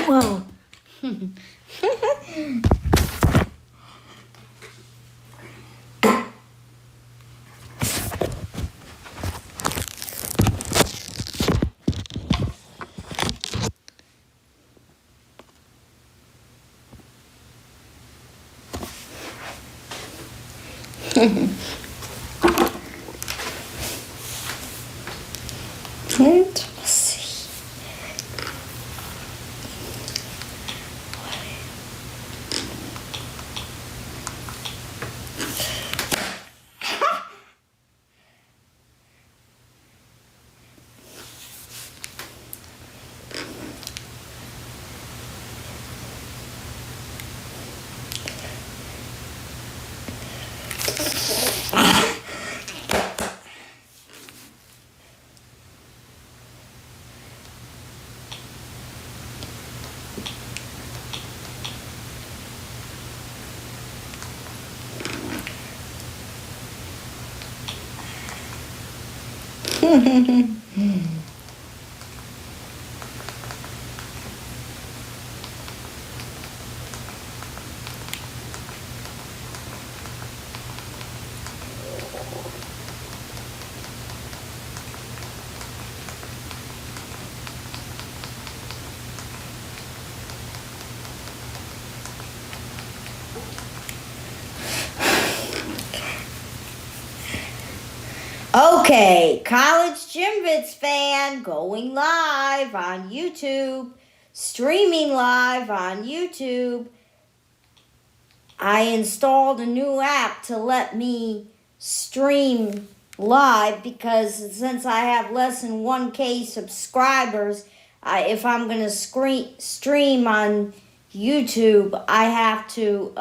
Whoa. Let's see. Okay, College Gym Vids fan going live on YouTube, streaming live on YouTube. I installed a new app to let me stream live because since I have less than 1K subscribers, if I'm going to stream on YouTube, I have to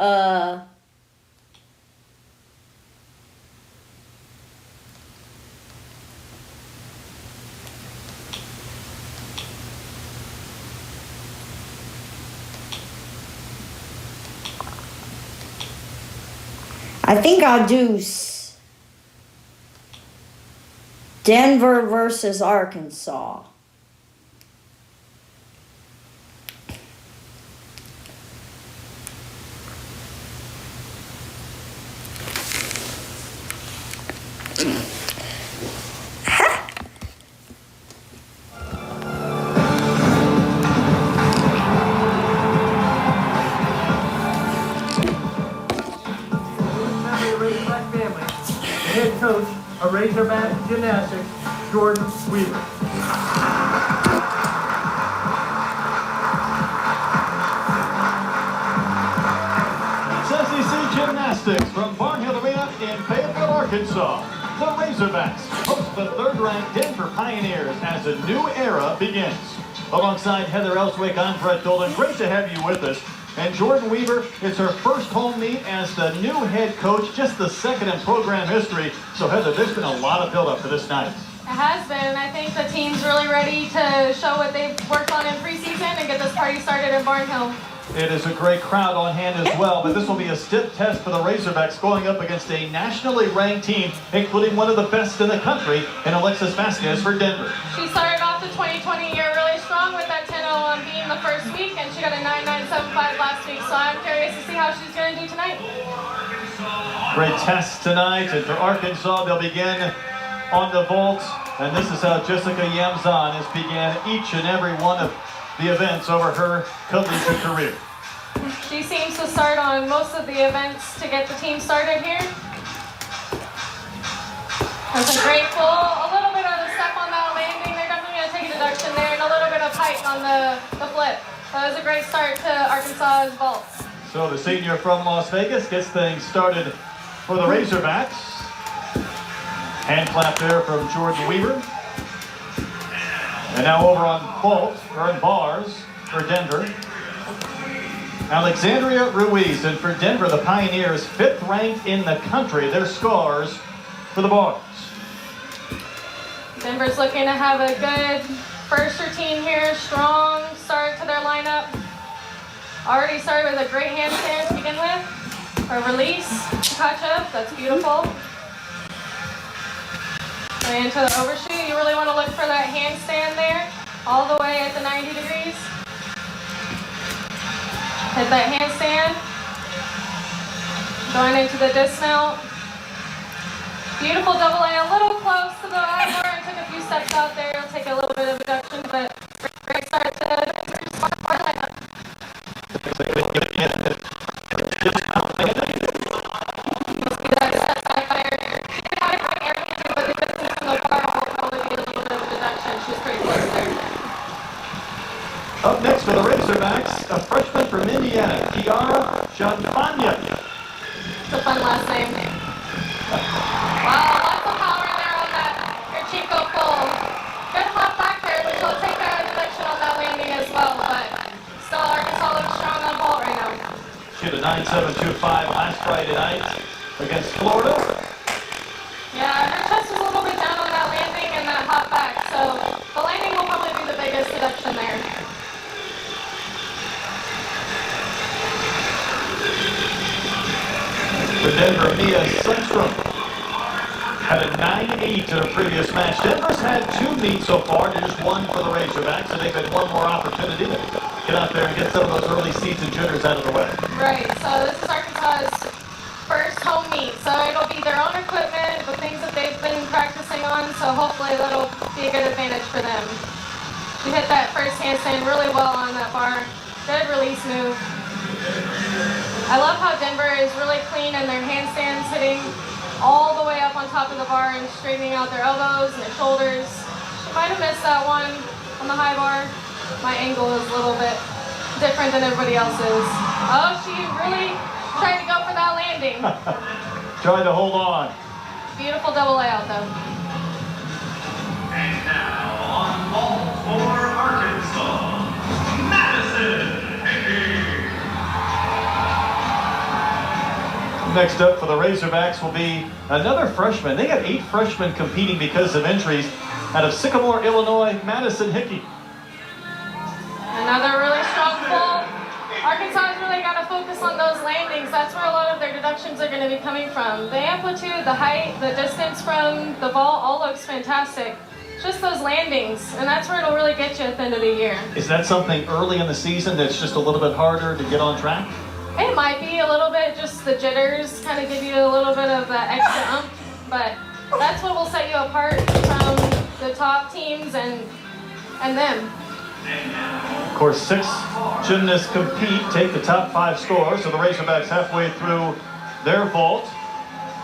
I think I'll do Denver versus Arkansas. Head coach of Razorback Gymnastics, Jordan Weaver. SEC Gymnastics from Barnhill Arena in Fayetteville, Arkansas. The Razorbacks host the third-ranked Denver Pioneers as a new era begins. Alongside Heather Elswick, I'm Brett Dolan. Great to have you with us. And Jordan Weaver, it's her first home meet as the new head coach, just the second in program history. So Heather, there's been a lot of build-up for this night. It has been. I think the team's really ready to show what they've worked on in preseason and get this party started in Barnhill. It is a great crowd on hand as well, but this will be a stiff test for the Razorbacks going up against a nationally ranked team, including one of the best in the country, and Alexis Vasquez for Denver. She started off the 2020 year really strong with that 10-0 on being the first week, and she got a 9.975 last week, so I'm curious to see how she's going to do tonight. Great test tonight, and for Arkansas, they'll begin on the vault, and this is how Jessica Yamzan has began each and every one of the events over her collegiate career. She seems to start on most of the events to get the team started here. That's a great pull, a little bit of a step on that landing. They're definitely going to take a deduction there, and a little bit of height on the flip. That was a great start to Arkansas's vault. So the senior from Las Vegas gets things started for the Razorbacks. Hand clap there from Jordan Weaver. And now over on vault, or in bars, for Denver. Alexandria Ruiz, and for Denver, the Pioneers, 5th ranked in the country. Their scores for the bars. Denver's looking to have a good first routine here. Strong start to their lineup. Already started with a great handstand to begin with. A release to catch up. That's beautiful. Right into the overshoot. You really want to look for that handstand there. All the way at the 90 degrees. Hit that handstand. Going into the dismount. Beautiful double A, a little close to the high bar, and took a few steps out there. It'll take a little bit of reduction, but great start to Denver's bar lineup. But the distance from the bar will probably be a little bit of a deduction. She's pretty close there. Up next for the Razorbacks, a freshman from Indiana, Kiara Chanfanya. It's a fun last name. Wow, lots of power there on that Chico pull. Good hop back there, which will take a deduction on that landing as well, but still Arkansas looks strong on vault right now. She had a 9.725 last Friday night against Florida. Yeah, her chest was a little bit down on that landing and that hop back, so the landing will probably be the biggest deduction there. For Denver, Mia Sundstrom had a 9.8 in a previous match. Denver's had 2 meets so far, just 1 for the Razorbacks, and they've had 1 more opportunity to get out there and get some of those early season jitters out of the way. Right, so this is Arkansas's first home meet, so it'll be their own equipment, the things that they've been practicing on, so hopefully that'll be a good advantage for them. She hit that first handstand really well on that bar. Good release move. I love how Denver is really clean in their handstands, hitting all the way up on top of the bar and straightening out their elbows and their shoulders. She might have missed that one on the high bar. My angle is a little bit different than everybody else's. Oh, she really tried to go for that landing. Tried to hold on. Beautiful double layout though. And now on vault for Arkansas, Madison Hickey. Next up for the Razorbacks will be another freshman. They got 8 freshmen competing because of injuries out of Sycamore, Illinois, Madison Hickey. Another really strong pull. Arkansas's really got to focus on those landings. That's where a lot of their deductions are going to be coming from. The amplitude, the height, the distance from the vault all looks fantastic. Just those landings, and that's where it'll really get you at the end of the year. Is that something early in the season that's just a little bit harder to get on track? It might be a little bit, just the jitters kind of give you a little bit of that extra ump, but that's what will set you apart from the top teams and them. Of course, 6 gymnasts compete, take the top 5 scores, so the Razorbacks halfway through their vault.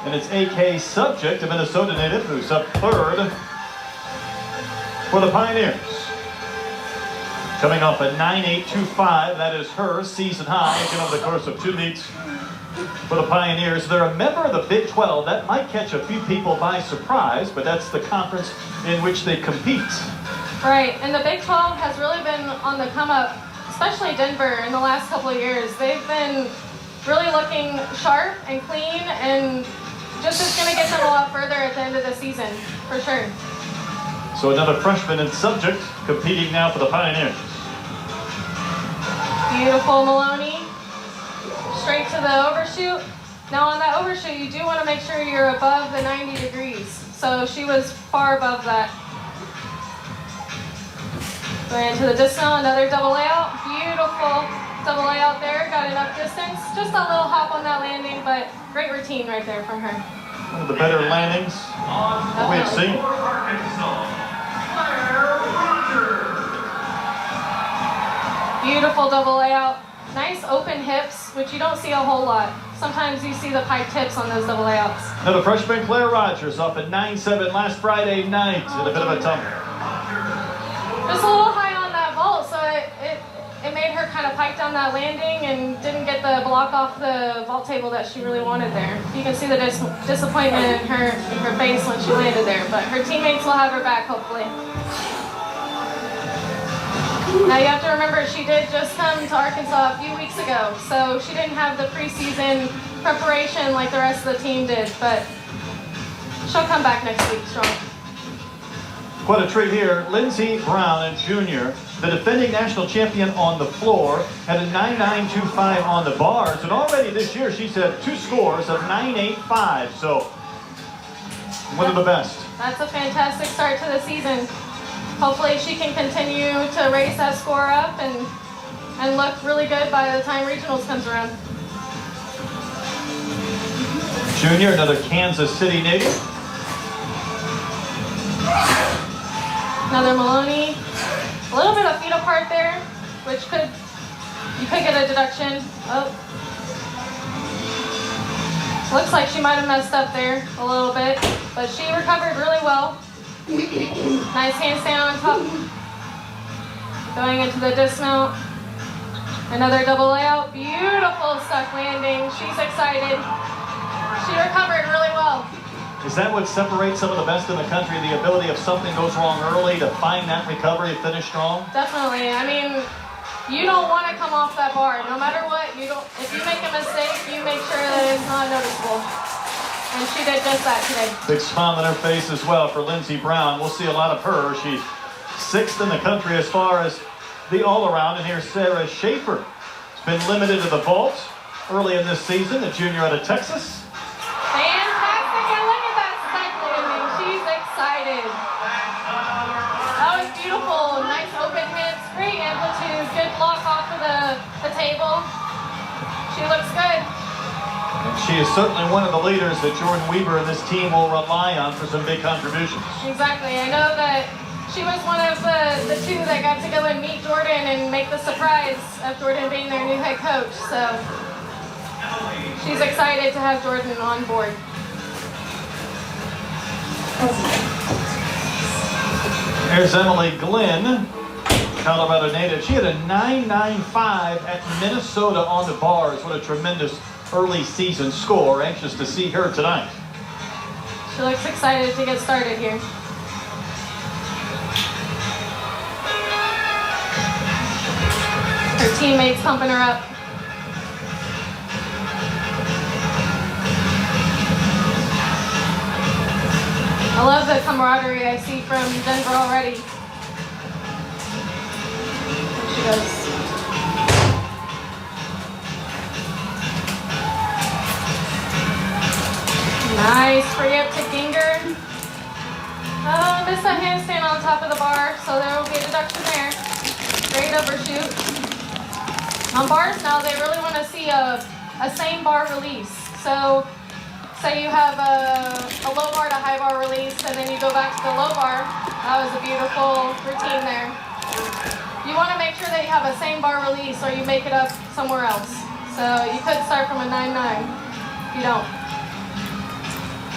And it's AK Subject, a Minnesota native, who's up 3rd for the Pioneers. Coming off a 9.825, that is her season high, again over the course of 2 meets for the Pioneers. They're a member of the Big 12. That might catch a few people by surprise, but that's the conference in which they compete. Right, and the Big 12 has really been on the come up, especially Denver in the last couple of years. They've been really looking sharp and clean, and just is going to get them a lot further at the end of the season, for sure. So another freshman in Subject competing now for the Pioneers. Beautiful Maloney. Straight to the overshoot. Now on that overshoot, you do want to make sure you're above the 90 degrees. So she was far above that. Going into the dismount, another double layout. Beautiful double layout there. Got enough distance. Just a little hop on that landing, but great routine right there from her. One of the better landings that we've seen. Beautiful double layout. Nice open hips, which you don't see a whole lot. Sometimes you see the piped hips on those double layouts. Now the freshman Claire Rogers off at 9.7 last Friday night in a bit of a tumble. Just a little high on that vault, so it made her kind of pipe spiked on that landing and didn't get the block off the vault table that she really wanted there. You can see the disappointment in her face when she landed there, but her teammates will have her back, hopefully. Now you have to remember, she did just come to Arkansas a few weeks ago, so she didn't have the preseason preparation like the rest of the team did, but she'll come back next week strong. What a treat here. Lindsey Brown, a junior, the defending national champion on the floor, had a 9.925 on the bars, and already this year she's had 2 scores of 9.85, so one of the best. That's a fantastic start to the season. Hopefully she can continue to raise that score up and look really good by the time regionals comes around. Junior, another Kansas City native. Another Maloney. A little bit of feet apart there, which you could get a deduction. Oh. Looks like she might have messed up there a little bit, but she recovered really well. Nice handstand on top. Going into the dismount. Another double layout. Beautiful stuck landing. She's excited. She recovered really well. Is that what separates some of the best in the country? The ability if something goes wrong early to find that recovery and finish strong? Definitely. I mean, you don't want to come off that bar. No matter what, if you make a mistake, you make sure that it's not noticeable. And she did just that today. Big smile on her face as well for Lindsey Brown. We'll see a lot of her. She's 6th in the country as far as the all-around. And here's Sarah Schaefer. It's been limited to the vault early in this season, a junior out of Texas. Fantastic. And look at that stuck landing. She's excited. That was beautiful. Nice open hips. Great amplitude. Good block off of the table. She looks good. And she is certainly one of the leaders that Jordan Weaver and this team will rely on for some big contributions. Exactly. I know that she was one of the 2 that got to go and meet Jordan and make the surprise of Jordan being their new head coach. So she's excited to have Jordan on board. Here's Emily Glenn, Colorado native. She had a 9.95 at Minnesota on the bars. What a tremendous early season score. Anxious to see her tonight. She looks excited to get started here. Her teammates pumping her up. I love the camaraderie I see from Denver already. There she goes. Nice free up to Ginger. Missed that handstand on top of the bar, so there will be a deduction there. Great overshoot. On bars now, they really want to see a same bar release. So say you have a low bar to high bar release, and then you go back to the low bar. That was a beautiful routine there. You want to make sure that you have a same bar release, or you make it up somewhere else. So you could start from a 9.9 if you don't.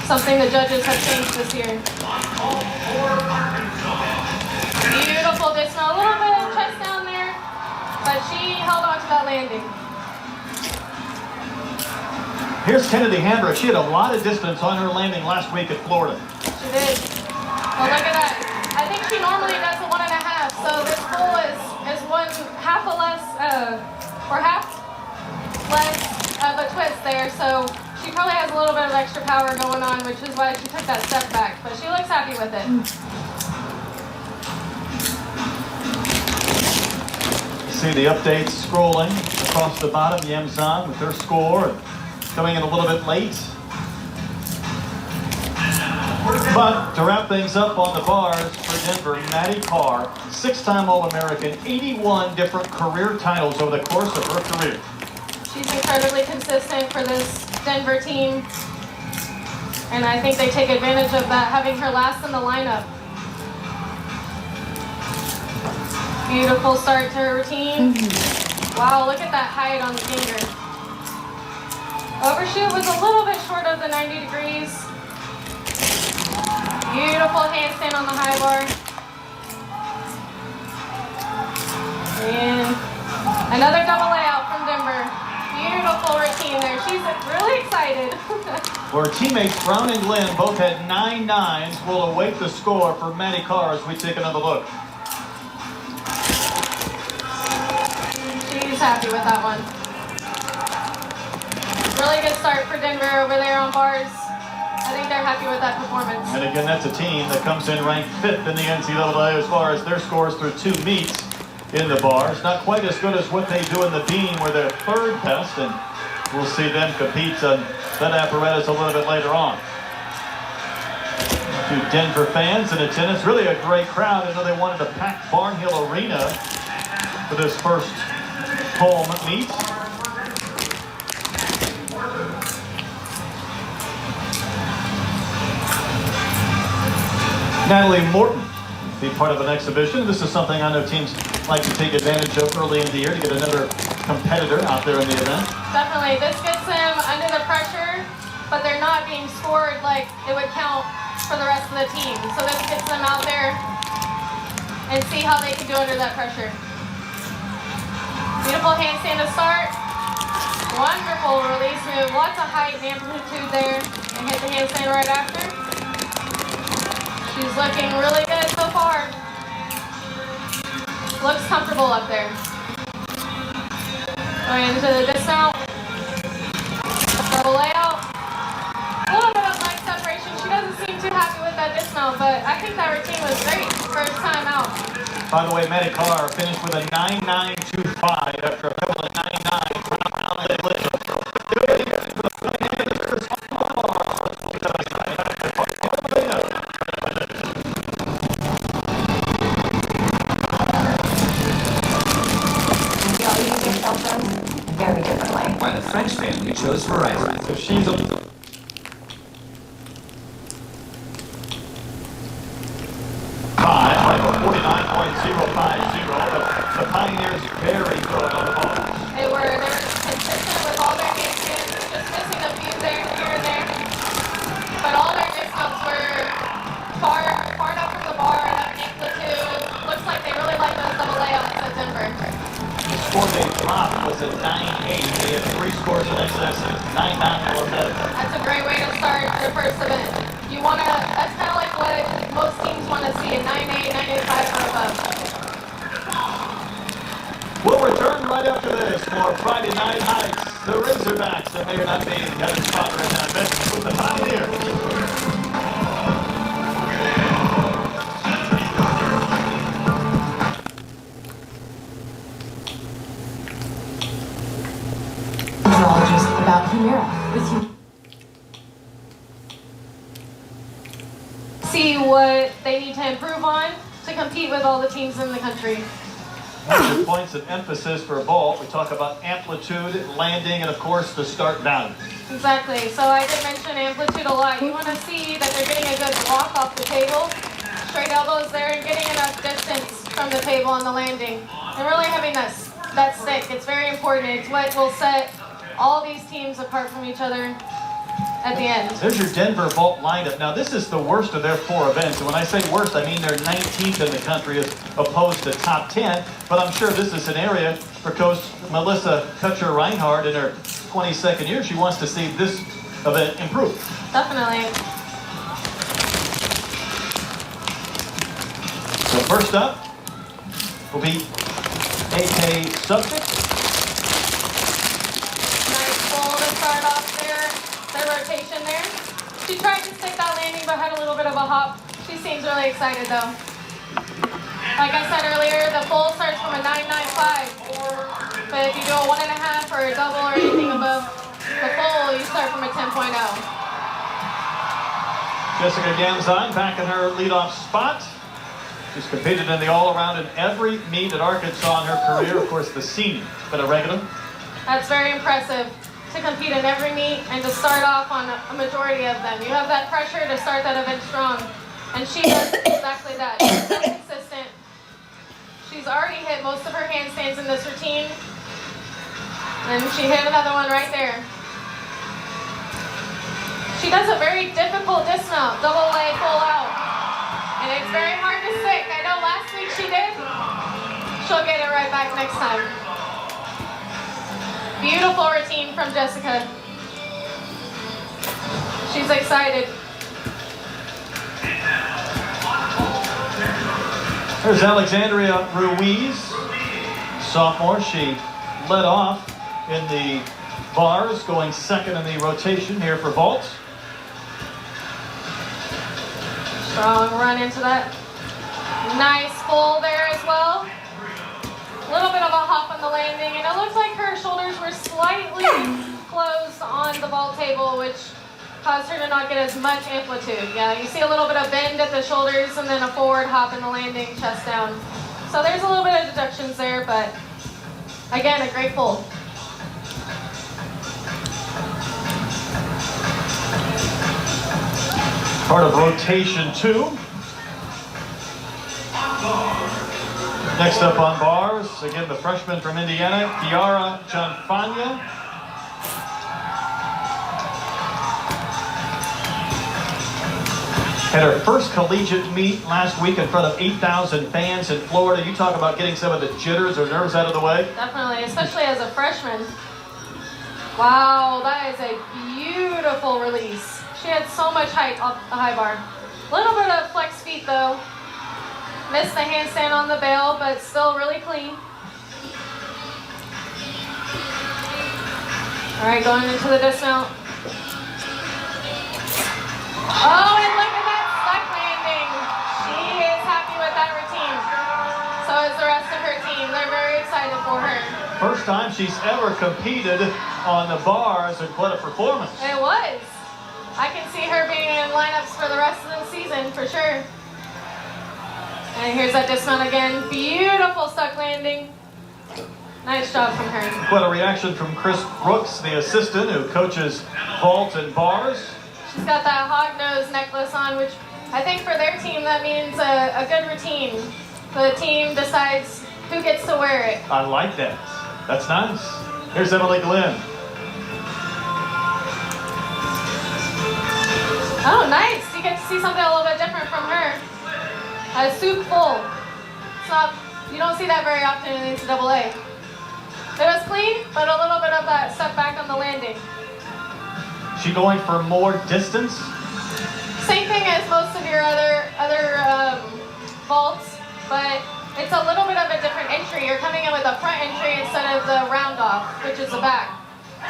Something the judges have changed this year. Beautiful dismount. A little bit of chest down there, but she held on to that landing. Here's Kennedy Hambrick. She had a lot of distance on her landing last week at Florida. She did. Well, look at that. I think she normally does a 1.5, so this full is half less of a twist there, so she probably has a little bit of extra power going on, which is why she took that step back, but she looks happy with it. See the updates scrolling across the bottom. Yamzan with her score and coming in a little bit late. But to wrap things up on the bars for Denver, Maddie Carr, 6-time All-American, 81 different career titles over the course of her career. She's incredibly consistent for this Denver team, and I think they take advantage of that, having her last in the lineup. Beautiful start to her routine. Wow, look at that height on the finger. Overshoot was a little bit short of the 90 degrees. Beautiful handstand on the high bar. And Another double layout from Denver. Beautiful routine there. She's really excited. Her teammates Brown and Glenn both had 9 nines. We'll await the score for Maddie Carr as we take another look. She's happy with that one. Really good start for Denver over there on bars. I think they're happy with that performance. And again, that's a team that comes in ranked 5th in the NCAA as far as their scores through 2 meets in the bars. Not quite as good as what they do in the beam, where they're 3rd best, and we'll see them compete on that apparatus a little bit later on. To Denver fans in attendance, really a great crowd. I know they wanted to pack Barnhill Arena for this first home meet. Natalie Morton be part of an exhibition. This is something I know teams like to take advantage of early in the year to get another competitor out there in the event. Definitely. This gets them under the pressure, but they're not being scored like it would count for the rest of the team. So this gets them out there and see how they can do under that pressure. Beautiful handstand to start. Wonderful release move. Lots of height and amplitude there. And hit the handstand right after. She's looking really good so far. Looks comfortable up there. Going into the dismount. Double layout. A little bit of leg separation. She doesn't seem too happy with that dismount, but I think that routine was great first time out. By the way, Maddie Carr finished with a 9.925 after a couple of 9.9s. Very differently. Why the French family chose Verizon. So she's a like a 49.050. The Pioneers very good on the ball. They're consistent with all their handstands, just missing a few there, here and there. But all their dismounts were far enough from the bar, enough amplitude. Looks like they really like those double layouts at Denver. The score they dropped was a 9.8. They had 3 scores in excess, 9.9 or better. That's a great way to start your first event. That's kind of like what most teams want to see, a 9.8, 9.85 or above. We'll return right after this for Friday Night Heights. The Razorbacks that may or not be got a spot in that event with the Pioneers. Neurologist about Humira with you. See what they need to improve on to compete with all the teams in the country. One of the points of emphasis for a vault, we talk about amplitude, landing, and of course the start value. Exactly. So I did mention amplitude a lot. You want to see that they're getting a good block off the table, straight elbows there, and getting enough distance from the table on the landing. And really having that stick. It's very important. It's what will set all these teams apart from each other at the end. There's your Denver vault lineup. Now this is the worst of their 4 events. And when I say worst, I mean they're 19th in the country as opposed to top 10. But I'm sure this is an area for Coach Melissa Kutcher-Reinhardt in her 22nd year. She wants to see this event improve. Definitely. So first up will be AK Subject. Nice pull to start off their rotation there. She tried to stick that landing but had a little bit of a hop. She seems really excited though. Like I said earlier, the full starts from a 9.95. But if you do a 1.5 or a double or anything above the full, you start from a 10.0. Jessica Gamzon back in her leadoff spot. She's competed in the all-around in every meet at Arkansas in her career. Of course, the senior has been a regular. That's very impressive to compete in every meet and to start off on a majority of them. You have that pressure to start that event strong. And she does exactly that. She's so consistent. She's already hit most of her handstands in this routine. And she hit another one right there. She does a very difficult dismount, double leg, full out. And it's very hard to stick. I know last week she did. She'll get it right back next time. Beautiful routine from Jessica. She's excited. There's Alexandria Ruiz, sophomore. She led off in the bars, going second in the rotation here for vault. Strong run into that. Nice full there as well. A little bit of a hop on the landing, and it looks like her shoulders were slightly closed on the vault table, which caused her to not get as much amplitude. Yeah, you see a little bit of bend at the shoulders and then a forward hop in the landing, chest down. So there's a little bit of deductions there, but again, a great pull. Part of rotation 2. Next up on bars, again the freshman from Indiana, Kiara Janfanya. Had her first collegiate meet last week in front of 8,000 fans in Florida. You talk about getting some of the jitters or nerves out of the way. Definitely, especially as a freshman. Wow, that is a beautiful release. She had so much height off the high bar. A little bit of flex feet though. Missed the handstand on the bail, but still really clean. All right, going into the dismount. Oh, and look at that stuck landing. She is happy with that routine. So is the rest of her team. They're very excited for her. First time she's ever competed on the bars and quite a performance. It was. I can see her being in lineups for the rest of the season for sure. And here's that dismount again. Beautiful stuck landing. Nice job from her. Quite a reaction from Chris Brooks, the assistant who coaches vault and bars. She's got that hog nose necklace on, which I think for their team that means a good routine. The team decides who gets to wear it. I like that. That's nice. Here's Emily Glenn. Oh, nice. You get to see something a little bit different from her. A soup full. It's not, you don't see that very often in the NCAA. It was clean, but a little bit of that step back on the landing. She going for more distance? Same thing as most of your other vaults, but it's a little bit of a different entry. You're coming in with a front entry instead of the round off, which is the back.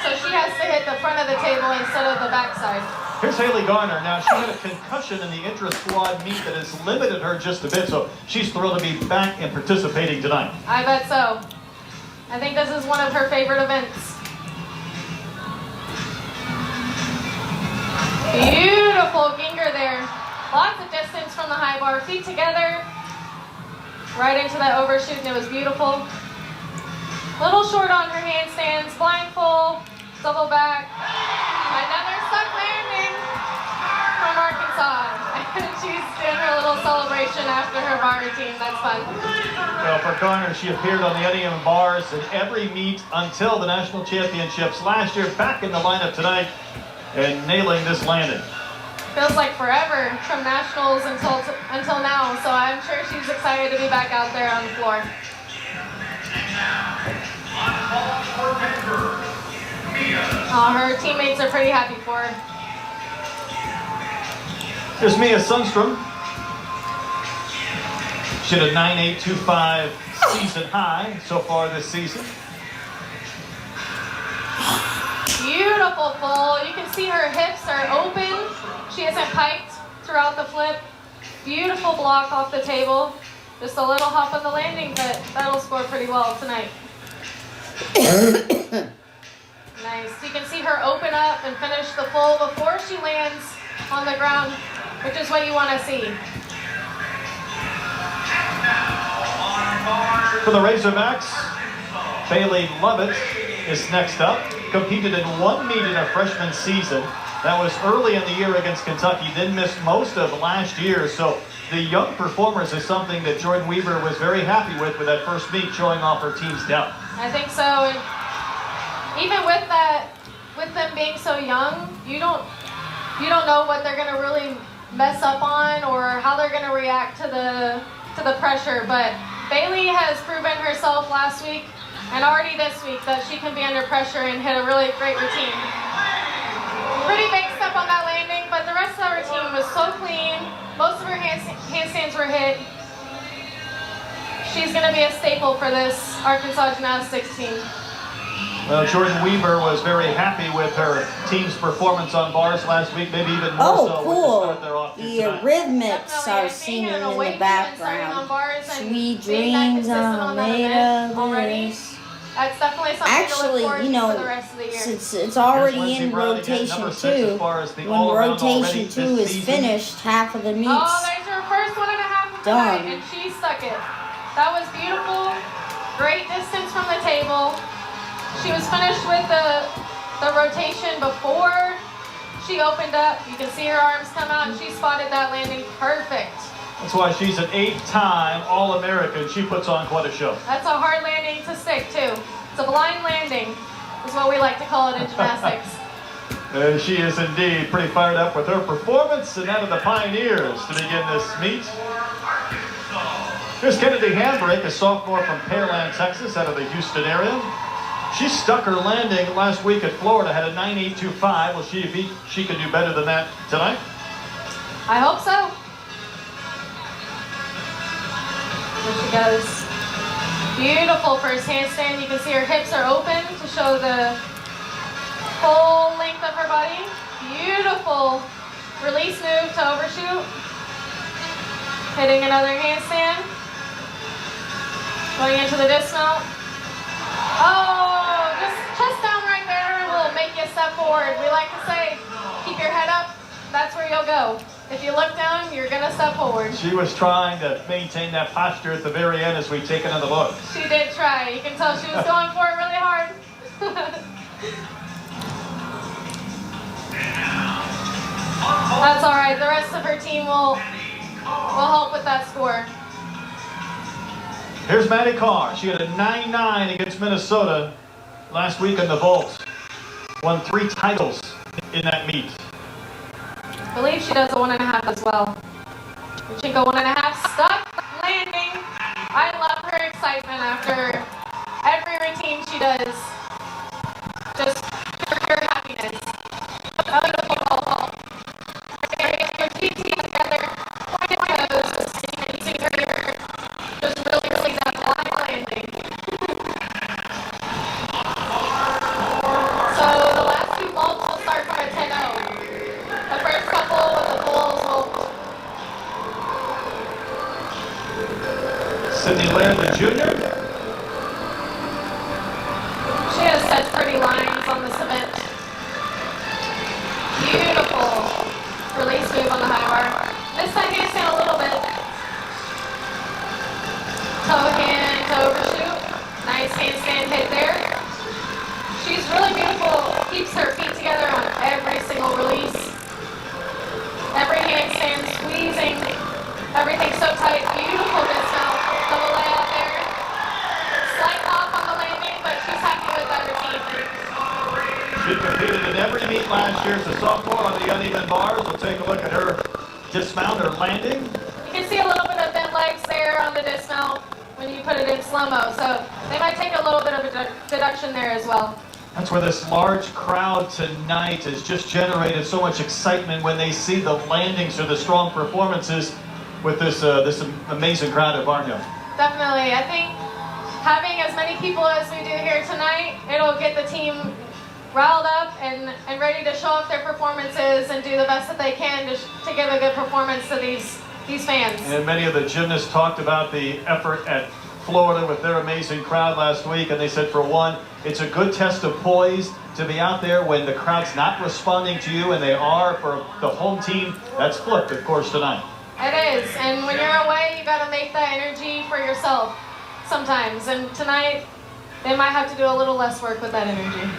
So she has to hit the front of the table instead of the back side. Here's Haley Garner. Now, she had a concussion in the intra-squad meet that has limited her just a bit, so she's thrilled to be back and participating tonight. I bet so. I think this is one of her favorite events. Beautiful ginger there. Lots of distance from the high bar. Feet together. Right into that overshoot, and it was beautiful. Little short on her handstands. Blindfold. Double back. Another stuck landing from Arkansas. And she's doing her little celebration after her bar routine. That's fun. Well, for Garner, she appeared on the NEM bars in every meet until the national championships last year. Back in the lineup tonight and nailing this landing. Feels like forever from nationals until now. So I'm sure she's excited to be back out there on the floor. Oh, her teammates are pretty happy for her. Here's Mia Sundstrom. She had a 9.825 season high so far this season. Beautiful full. You can see her hips are open. She isn't piked throughout the flip. Beautiful block off the table. Just a little hop on the landing, but that'll score pretty well tonight. Nice. You can see her open up and finish the full before she lands on the ground, which is what you want to see. For the Razorbacks, Bailey Lovett is next up. Competed in one meet in her freshman season. That was early in the year against Kentucky, then missed most of last year. So the young performers is something that Jordan Weaver was very happy with that first meet, showing off her team's depth. I think so. And even with that, with them being so young, you don't know what they're going to really mess up on or how they're going to react to the pressure. But Bailey has proven herself last week And already this week that she can be under pressure and hit a really great routine. Pretty big step on that landing, but the rest of the routine was so clean. Most of her handstands were hit. She's going to be a staple for this Arkansas gymnastics team. Well, Jordan Weaver was very happy with her team's performance on bars last week, maybe even more so with the start they're off to The tonight. rhythmics are singing in the background. Sweet dreams are made of this. That's definitely something Actually, to look forward you to know, for the rest of the year. since it's already Here's in Lindsey Brown again, rotation number 6 as 2, far as the when all-around rotation already 2 this is season. finished, half of the Oh, meets there's her first 1.5 of the done. night, and she stuck it. That was beautiful. Great distance from the table. She was finished with the rotation before she opened up. You can see her arms come out, and she spotted that landing perfect. That's why she's an 8-time All-American. She puts on quite a show. That's a hard landing to stick, too. It's a blind landing, is what we like to call it in gymnastics. And she is indeed pretty fired up with her performance and that of the Pioneers to begin this meet. Here's Kennedy Hambrick, a sophomore from Pearland, Texas, out of the Houston area. She stuck her landing last week at Florida, had a 9.825. Well, she can do better than that tonight. I hope so. There she goes. Beautiful first handstand. You can see her hips are open to show the full length of her body. Beautiful release move to overshoot. Hitting another handstand. Going into the dismount. Oh, just chest down right there will make you step forward. We like to say, keep your head up. That's where you'll go. If you look down, you're going to step forward. She was trying to maintain that posture at the very end as we take another look. She did try. You can tell she was going for it really hard. That's all right. The rest of her team will help with that score. Here's Maddie Carr. She had a 9.9 against Minnesota last week in the vault. Won 3 titles in that meet. I believe she does a 1.5 as well. Pachinko 1.5, stuck landing. I love her excitement after every routine she does. Just pure happiness. That was a football ball. Her GT together, pointed toes, and you see her just really that blind landing. So the last 2 vaults will start from a 10-0. The first couple with the bulls will. Sydney Laird, the junior. She has such pretty lines on the cement. Beautiful release move on the high bar. Missed that handstand a little bit. Toe hand to overshoot. Nice handstand hit there. She's really beautiful. Keeps her feet together on every single release. Every handstand squeezing. Everything so tight. Beautiful dismount. Double layout there. Slight off on the landing, but she's happy with that routine. She competed in every meet last year as a sophomore on the uneven bars. We'll take a look at her dismount or landing. You can see a little bit of bent legs there on the dismount when you put it in slow-mo. So they might take a little bit of a deduction there as well. That's where this large crowd tonight has just generated so much excitement when they see the landings or the strong performances with this amazing crowd at Barnhill. Definitely. I think having as many people as we do here tonight, it'll get the team riled up and ready to show off their performances and do the best that they can to give a good performance to these fans. And many of the gymnasts talked about the effort at Florida with their amazing crowd last week, and they said, for one, it's a good test of poise to be out there when the crowd's not responding to you, and they are for the home team. That's flipped, of course, tonight. It is, and when you're away, you got to make that energy for yourself sometimes. And tonight, they might have to do a little less work with that energy.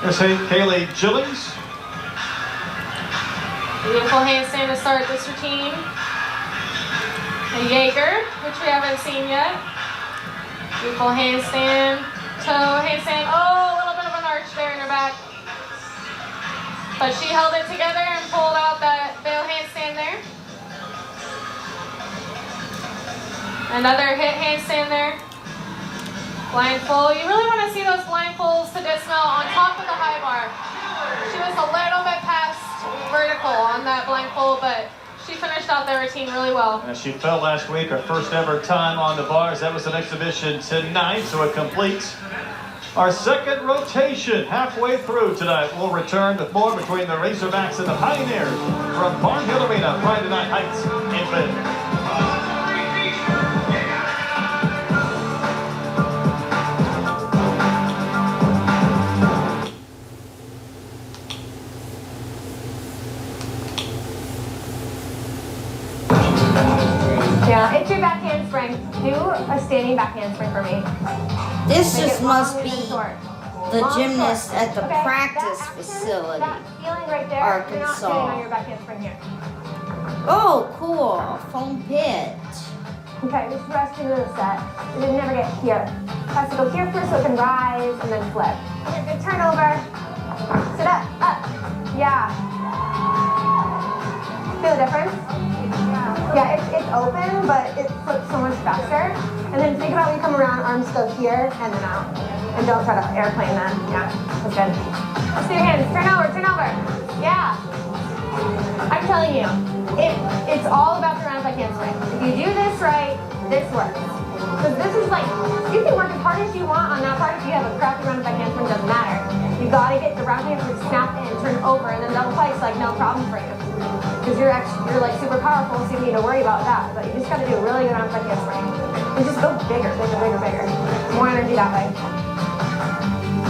Here's Kaylee Gillings. Beautiful handstand to start this routine. A Jaeger, which we haven't seen yet. Beautiful handstand, toe handstand. Oh, a little bit of an arch there in her back. But she held it together and pulled out that veil handstand there. Another hit handstand there. Blindfold. You really want to see those blindfolds to dismount on top of the high bar. She was a little bit past vertical on that blindfold, but she finished out the routine really well. And she fell last week, her first ever time on the bars. That was an exhibition tonight, so it completes our second rotation halfway through tonight. We'll return with more between the Razorbacks and the Pioneers from Barnhill Arena, Friday Night Heights in Fayetteville. Yeah, it's your back handspring. Do a standing back handspring for me. This Make just it long must and be then short. the Long, gymnast short. at the Okay, practice that action, facility. That feeling right there, you're not Arkansas. sitting on your back handspring here. Oh, cool. Foam pit. Okay, just rest into the set. It should never get here. It has to go here first so it can rise and then flip. Okay, good turn over. Sit up, up. Yeah. Feel the difference? Yeah, it's open, but it flips so much faster. And then think about when you come around, arms go here and then out. And don't try to airplane them. Yeah, that's good. Let's do your hands. Turn over, turn over. Yeah. I'm telling you, it's all about the round back handspring. If you do this right, this works. Because this is like, you can work as hard as you want on that part. If you have a crappy round back handspring, doesn't matter. You gotta get the round handspring snap in, turn over, and then double pike's like no problem for you. Because you're like super powerful, so you don't need to worry about that. But you just gotta do a really good round back handspring. And just go bigger, bigger, bigger, bigger. More energy that way.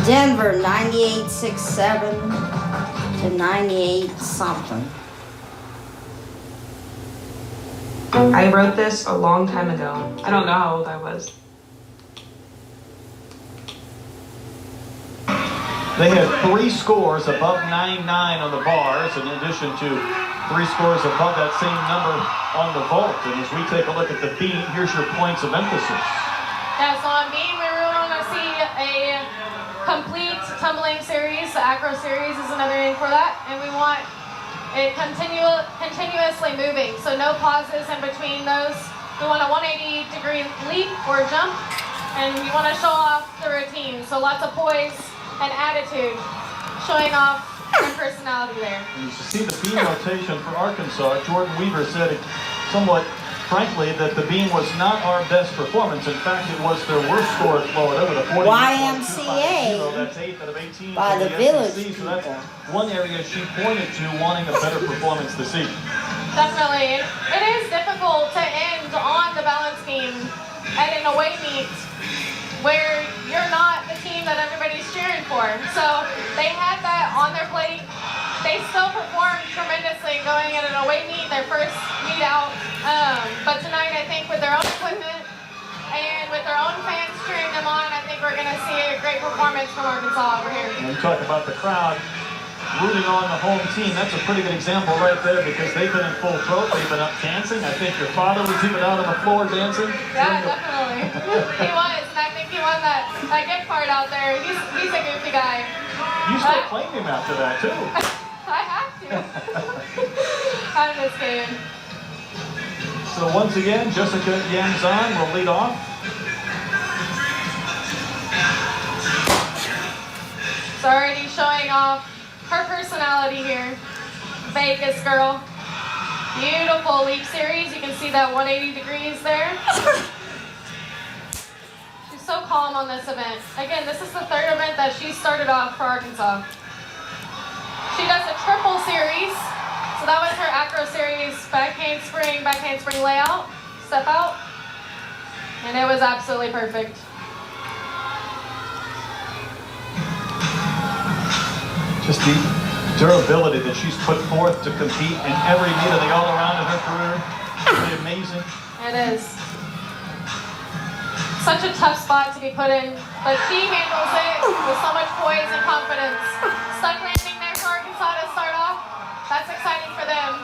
Denver 98.67 to 98 something. I wrote this a long time ago. I don't know how old I was. They had 3 scores above 9.9 on the bars, in addition to 3 scores above that same number on the vault. And as we take a look at the beam, here's your points of emphasis. Yeah, so on beam, we really want to see a complete tumbling series. The acro series is another name for that. And we want it continuously moving, so no pauses in between those. We want a 180-degree leap or jump, and you want to show off the routine. So lots of poise and attitude, showing off their personality there. And you see the beam rotation for Arkansas. Jordan Weaver said it somewhat frankly that the beam was not our best performance. In fact, it was their worst score at Florida with a 40. YMCA That's 8th out of 18 by for the village SEC. So that's one area she pointed to wanting a better performance this season. Definitely. It is difficult to end on the balance beam at an away meet where you're not the team that everybody's cheering for. So they had that on their plate. They still performed tremendously going at an away meet, their first meet out. But tonight, I think with their own equipment and with their own fans cheering them on, I think we're going to see a great performance from Arkansas over here. When we talk about the crowd rooting on the home team, that's a pretty good example right there because they've been in full throat. They've been up dancing. I think your father was even out on the floor dancing. Yeah, definitely. He was, and I think he won that gift card out there. He's a goofy guy. You still claim him after that, too. I have to. I'm just kidding. So once again, Jessica Yanzan will lead off. She's already showing off her personality here. Vegas girl. Beautiful leap series. You can see that 180 degrees there. She's so calm on this event. Again, this is the 3rd event that she started off for Arkansas. She does a triple series. So that was her acro series, back handspring layout, step out. And it was absolutely perfect. Just the durability that she's put forth to compete in every meet of the all-around in her career. Really amazing. It is. Such a tough spot to be put in, but she handles it with so much poise and confidence. Stuck landing there for Arkansas to start off. That's exciting for them.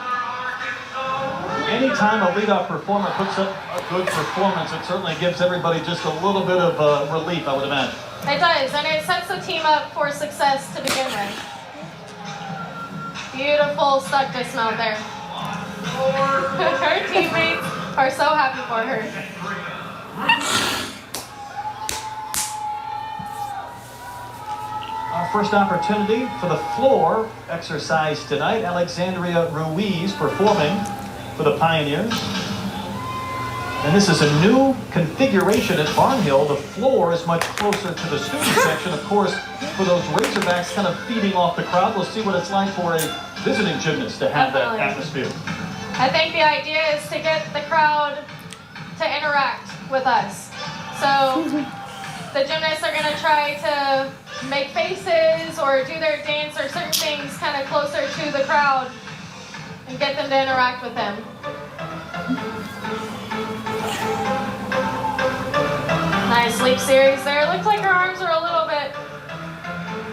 Anytime a leadoff performer puts up a good performance, it certainly gives everybody just a little bit of relief, I would imagine. It does, and it sets the team up for success to begin with. Beautiful stuck dismount there. Her teammates are so happy for her. Our first opportunity for the floor exercise tonight. Alexandria Ruiz performing for the Pioneers. And this is a new configuration at Barnhill. The floor is much closer to the student section. Of course, for those Razorbacks kind of feeding off the crowd, we'll see what it's like for a visiting gymnast to have that atmosphere. I think the idea is to get the crowd to interact with us. So the gymnasts are going to try to make faces or do their dance or certain things kind of closer to the crowd and get them to interact with them. Nice leap series there. Looks like her arms are a little bit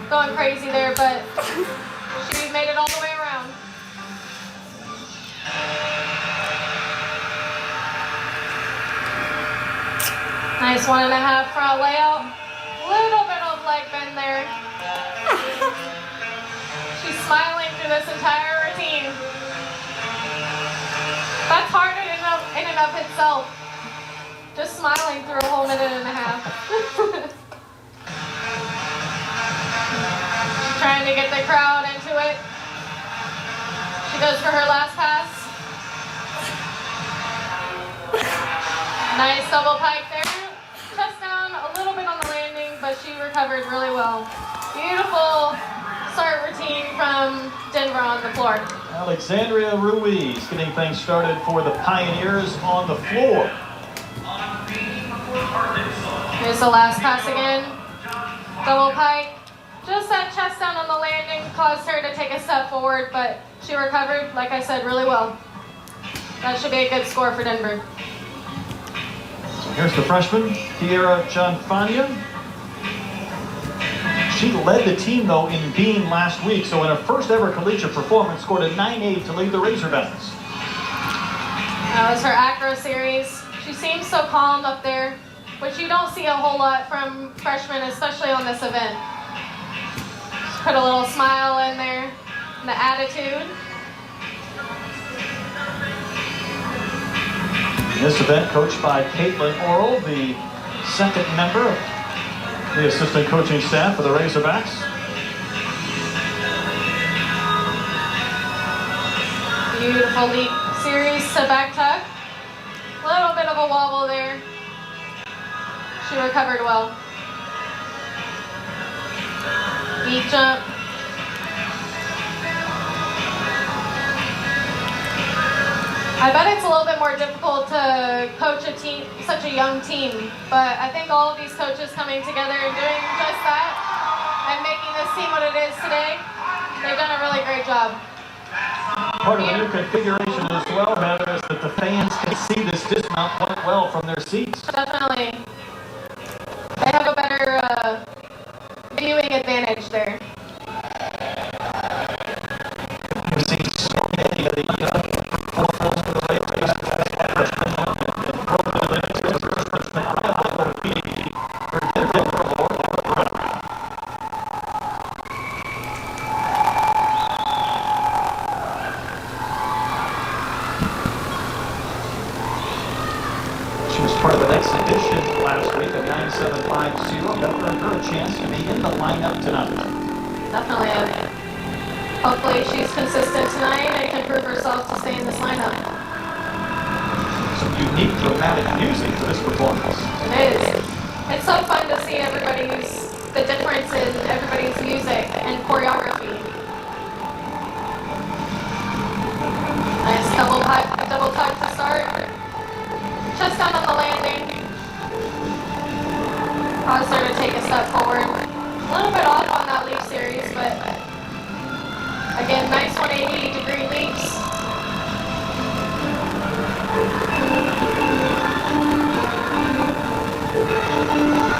going crazy there, but she made it all the way around. Nice 1.5 front layout. Little bit of leg bend there. She's smiling through this entire routine. That's hard in and of itself. Just smiling through a whole 1.5 minutes. Trying to get the crowd into it. She goes for her last pass. Nice double pike there. Chest down a little bit on the landing, but she recovered really well. Beautiful start routine from Denver on the floor. Alexandria Ruiz getting things started for the Pioneers on the floor. Here's the last pass again. Double pike. Just that chest down on the landing caused her to take a step forward, but she recovered, like I said, really well. That should be a good score for Denver. Here's the freshman, Kiera Gianfania. She led the team, though, in beam last week, so in her first ever collegiate performance, scored a 9.8 to lead the Razorbacks. That was her acro series. She seems so calm up there, which you don't see a whole lot from freshmen, especially on this event. Just put a little smile in there, and the attitude. This event coached by Caitlin Orrell, the second member of the assistant coaching staff for the Razorbacks. Beautiful leap series to back tuck. Little bit of a wobble there. She recovered well. Deep jump. I bet it's a little bit more difficult to coach a team, such a young team, but I think all of these coaches coming together and doing just that and making this team what it is today, they've done a really great job. Part of the new configuration as well, Heather, is that the fans can see this dismount quite well from their seats. Definitely. They have a better viewing advantage there. We've seen so many of the performers for the She was part of the next edition last week, a 9.750. That earned her a chance to be in the lineup tonight. Definitely. Hopefully she's consistent tonight and can prove herself to stay in this lineup. Some unique dramatic music to this performance. It is. It's so fun to see the differences in everybody's music and choreography. Nice double tuck to start. Chest down on the landing. Caused her to take a step forward. A little bit off on that leap series, but again, nice 180-degree leaps.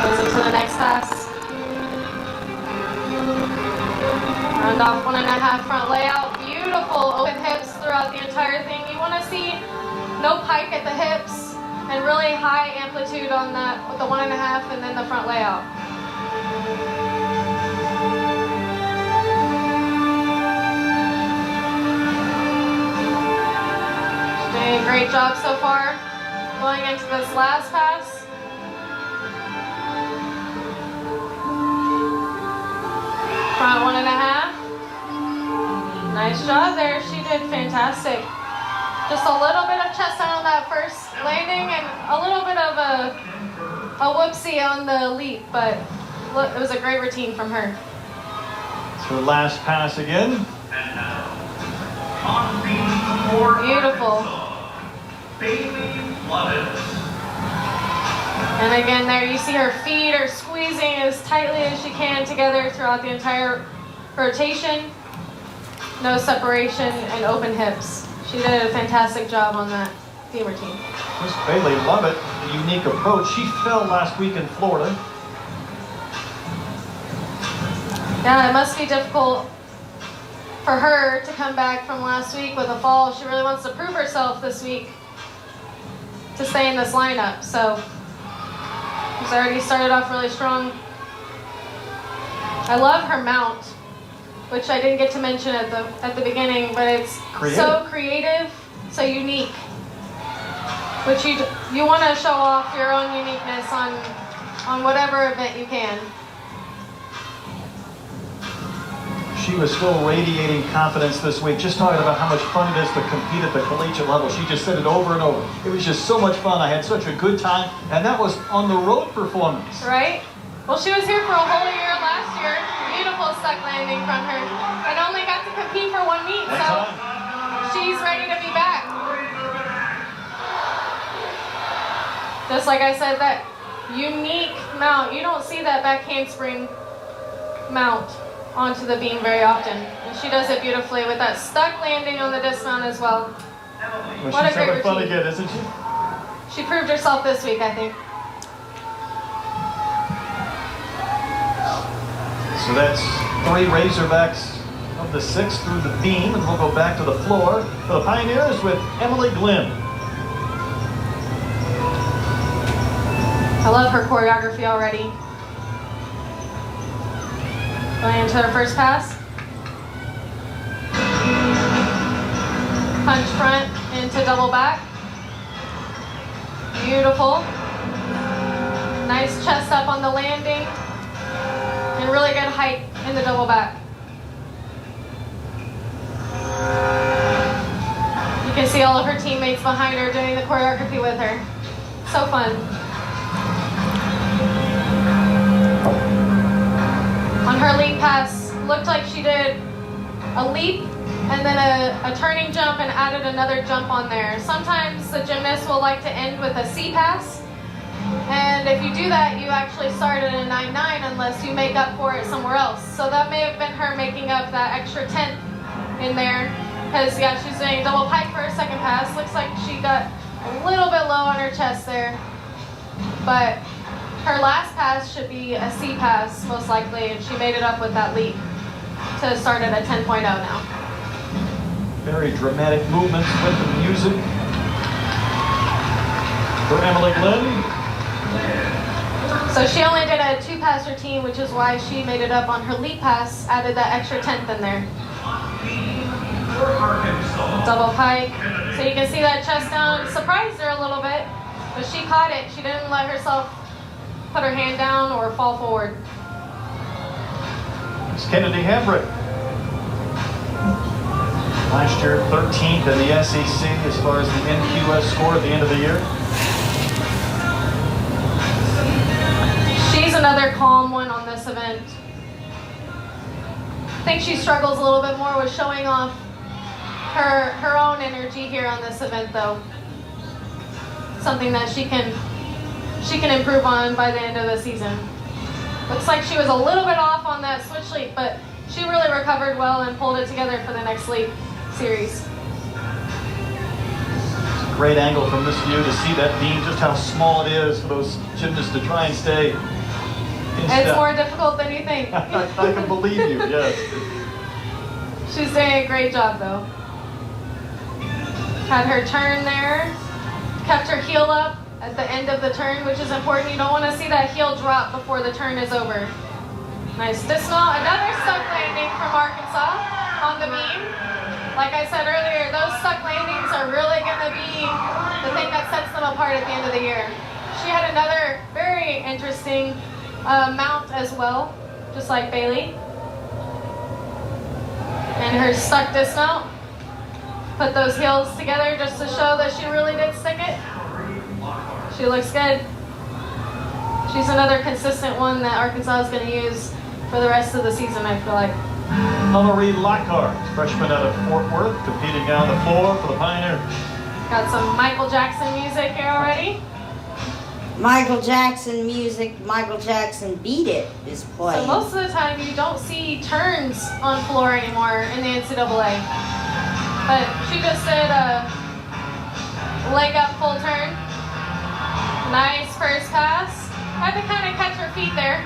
Goes into the next pass. Round off 1.5 front layout. Beautiful open hips throughout the entire thing. You want to see no pike at the hips and really high amplitude on that with the 1.5 and then the front layout. She's doing a great job so far. Going into this last pass. Front 1.5. Nice job there. She did fantastic. Just a little bit of chest out on that first landing and a little bit of a whoopsie on the leap, but it was a great routine from her. It's her last pass again. And now, on beam for Beautiful. Arkansas, Bailey Lovett. And again there you see her feet are squeezing as tightly as she can together throughout the entire rotation. No separation and open hips. She did a fantastic job on that beam routine. Miss Bailey Lovett, a unique approach. She fell last week in Florida. Yeah, it must be difficult for her to come back from last week with a fall. She really wants to prove herself this week to stay in this lineup. So she's already started off really strong. I love her mount, which I didn't get to mention at the beginning, but it's so creative, so unique. Which you want to show off your own uniqueness on whatever event you can. She was still radiating confidence this week, just talking about how much fun it is to compete at the collegiate level. She just said it over and over. It was just so much fun. I had such a good time, and that was on the road performance. Right? Well, she was here for a whole year last year. Beautiful stuck landing from her. And only got to compete for one meet, so she's ready to be back. Just like I said, that unique mount. You don't see that back handspring mount onto the beam very often. And she does it beautifully with that stuck landing on the dismount as well. Well, What a she's great having fun routine. again, isn't she? She proved herself this week, I think. So that's 3 Razorbacks of the 6 through the beam, and we'll go back to the floor for the Pioneers with Emily Glenn. I love her choreography already. Going into her first pass. Punch front into double back. Beautiful. Nice chest up on the landing. And really good height in the double back. You can see all of her teammates behind her doing the choreography with her. So fun. On her leap pass, looked like she did a leap and then a turning jump and added another jump on there. Sometimes the gymnast will like to end with a C pass. And if you do that, you actually start at a 9-9 unless you make up for it somewhere else. So that may have been her making up that extra 10th in there. Because, yeah, she's doing double pike for her second pass. Looks like she got a little bit low on her chest there. But her last pass should be a C pass, most likely, and she made it up with that leap to start at a 10.0 now. Very dramatic movements with the music for Emily Glenn. So she only did a 2-pass routine, which is why she made it up on her leap pass, added that extra 10th in there. For Arkansas, Double pike. So you can see that chest down. Surprised her a little bit, but she caught it. She didn't let herself put her hand down or fall forward. It's Kennedy Hambrick. Last year, 13th in the SEC as far as the NQS score at the end of the year. She's another calm one on this event. I think she struggles a little bit more with showing off her own energy here on this event, though. Something that she can improve on by the end of the season. Looks like she was a little bit off on that switch leap, but she really recovered well and pulled it together for the next leap series. It's a great angle from this view to see that beam, just how small it is for those gymnasts to try and stay in step. It's more difficult than you think. I can believe you, yes. She's doing a great job, though. Had her turn there, kept her heel up at the end of the turn, which is important. You don't want to see that heel drop before the turn is over. Nice dismount. Another stuck landing from Arkansas on the beam. Like I said earlier, those stuck landings are really going to be the thing that sets them apart at the end of the year. She had another very interesting mount as well, just like Bailey. See her stuck dismount? Put those heels together just to show that she really did stick it. She looks good. She's another consistent one that Arkansas is going to use for the rest of the season, I feel like. Hillary Lockhart, freshman out of Fort Worth, competing down the floor for the Pioneers. Got some Michael Jackson music here already. Michael Jackson music, Michael Jackson Beat It is So playing. most of the time you don't see turns on floor anymore in the NCAA. But she just did a leg up full turn. Nice first pass. Had to kind of catch her feet there.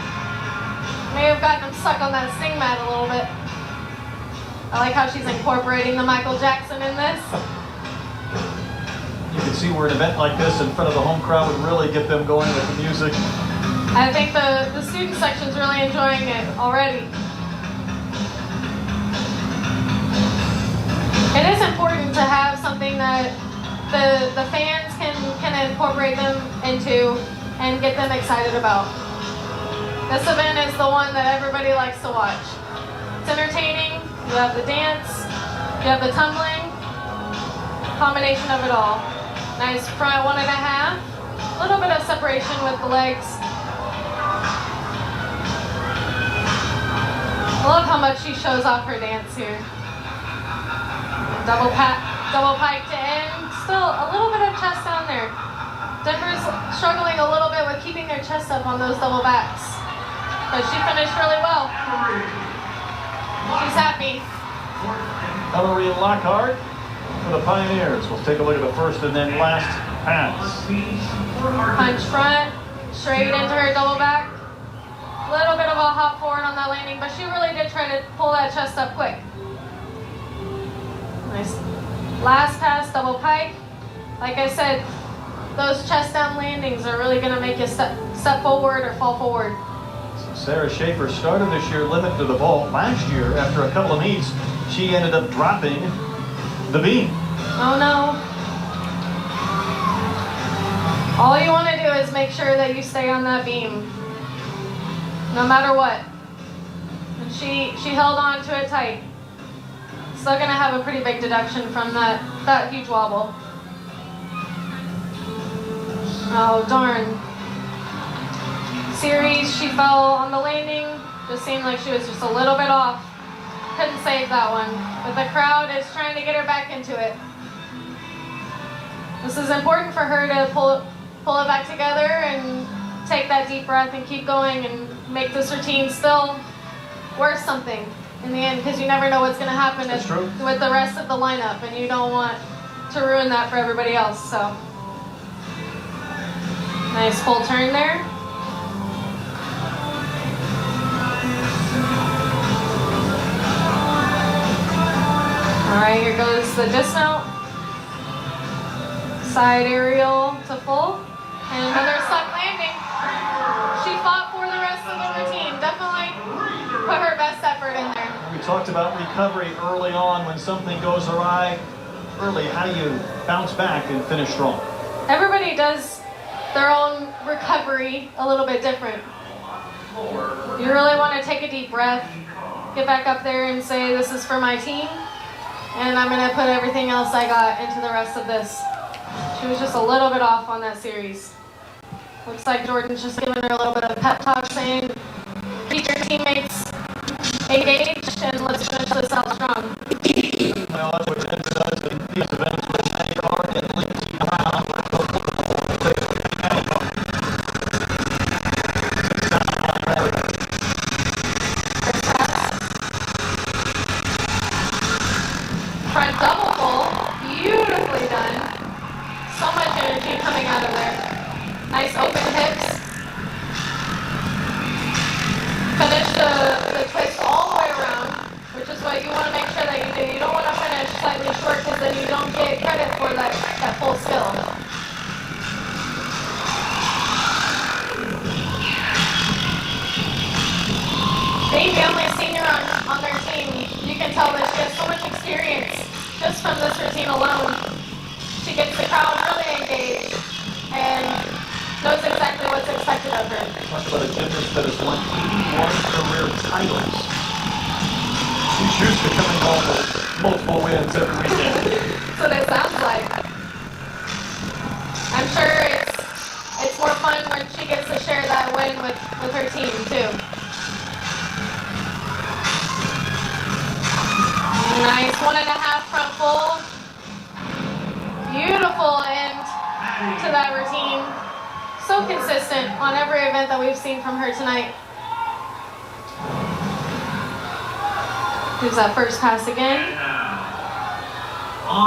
May have gotten them stuck on that sting mat a little bit. I like how she's incorporating the Michael Jackson in this. You can see where an event like this in front of the home crowd would really get them going with the music. I think the student section's really enjoying it already. It is important to have something that the fans can incorporate them into and get them excited about. This event is the one that everybody likes to watch. It's entertaining, you have the dance, you have the tumbling, combination of it all. Nice front 1.5, a little bit of separation with the legs. I love how much she shows off her dance here. Double pike to end, still a little bit of chest down there. Denver's struggling a little bit with keeping their chest up on those double backs. But she finished really well. She's happy. Hillary Lockhart for the Pioneers. We'll take a look at the first and then last pass. Punch front, straight into her double back. A little bit of a hop forward on that landing, but she really did try to pull that chest up quick. Nice. Last pass, double pike. Like I said, those chest down landings are really going to make you step forward or fall forward. Sarah Schaefer started this year limited to the vault. Last year, after a couple of meets, she ended up dropping the beam. Oh no. All you want to do is make sure that you stay on that beam, no matter what. And she held on to it tight. Still going to have a pretty big deduction from that huge wobble. Oh darn. Series, she fell on the landing. Just seemed like she was just a little bit off. Couldn't save that one. But the crowd is trying to get her back into it. This is important for her to pull it back together and take that deep breath and keep going and make this routine still worth something in the end, because you never know what's going to happen with the rest of the lineup, and you don't want to ruin that for everybody else. So nice full turn there. All right, here goes the dismount. Side aerial to full. And another stuck landing. She fought for the rest of the routine. Definitely put her best effort in there. We talked about recovery early on. When something goes awry early, how do you bounce back and finish strong? Everybody does their own recovery a little bit different. You really want to take a deep breath, get back up there and say, this is for my team, and I'm going to put everything else I got into the rest of this. She was just a little bit off on that series. Looks like Jordan's just giving her a little bit of a pep talk, saying, keep your teammates engaged and let's finish this out strong. Well, that's what Denver does in these events with Matty Hart and Lindsey Brown. Front double full, beautifully done. So much energy coming out of there. Nice open hips. Finish the twist all the way around, which is what you want to make sure that you do. You don't want to finish slightly short because then you don't get credit for that full skill. Being the only senior on their team, you can tell that she has so much experience just from this routine alone. She gets the crowd really engaged and knows exactly what's expected of her. Talk about a gymnast that has won 81 career titles. She's used to coming home with multiple wins every weekend. That's what it sounds like. I'm sure it's more fun when she gets to share that win with her team too. Nice 1.5 front full. Beautiful end to that routine. So consistent on every event that we've seen from her tonight. Gives that first pass again.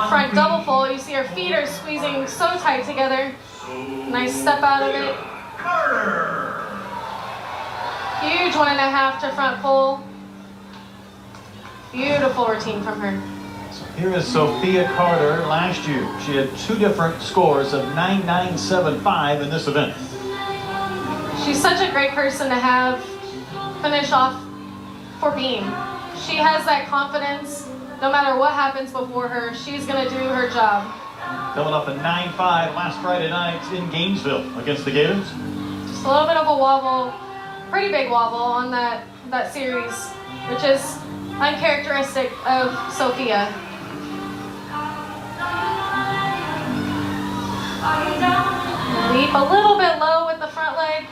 Front double full. You see her feet are squeezing so tight together. Nice step out of it. Huge 1.5 to front full. Beautiful routine from her. So here is Sophia Carter. Last year, she had 2 different scores of 9.975 in this event. She's such a great person to have finish off for beam. She has that confidence. No matter what happens before her, she's going to do her job. Coming off a 9.5 last Friday night in Gainesville against the Gators. Just a little bit of a wobble, pretty big wobble on that series, which is uncharacteristic of Sophia. Leap a little bit low with the front leg.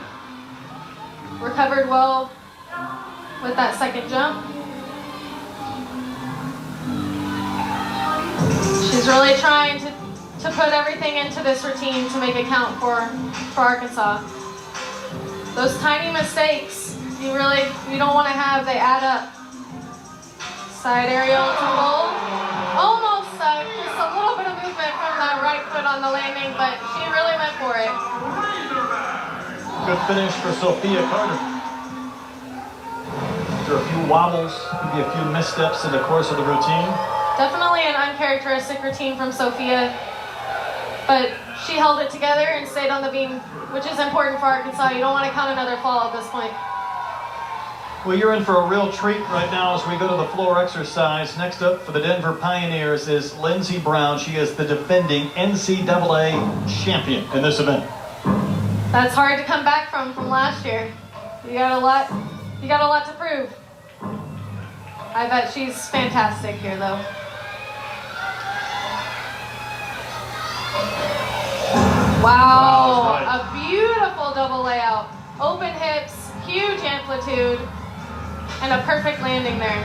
Recovered well with that second jump. She's really trying to put everything into this routine to make it count for Arkansas. Those tiny mistakes you don't want to have, they add up. Side aerial to full. Almost stuck. Just a little bit of movement from that right foot on the landing, but she really went for it. Good finish for Sophia Carter. After a few wobbles, maybe a few missteps in the course of the routine. Definitely an uncharacteristic routine from Sophia, but she held it together and stayed on the beam, which is important for Arkansas. You don't want to count another fall at this point. Well, you're in for a real treat right now as we go to the floor exercise. Next up for the Denver Pioneers is Lindsey Brown. She is the defending NCAA champion in this event. That's hard to come back from last year. You got a lot to prove. I bet she's fantastic here though. Wow, a beautiful double layout. Open hips, huge amplitude, and a perfect landing there.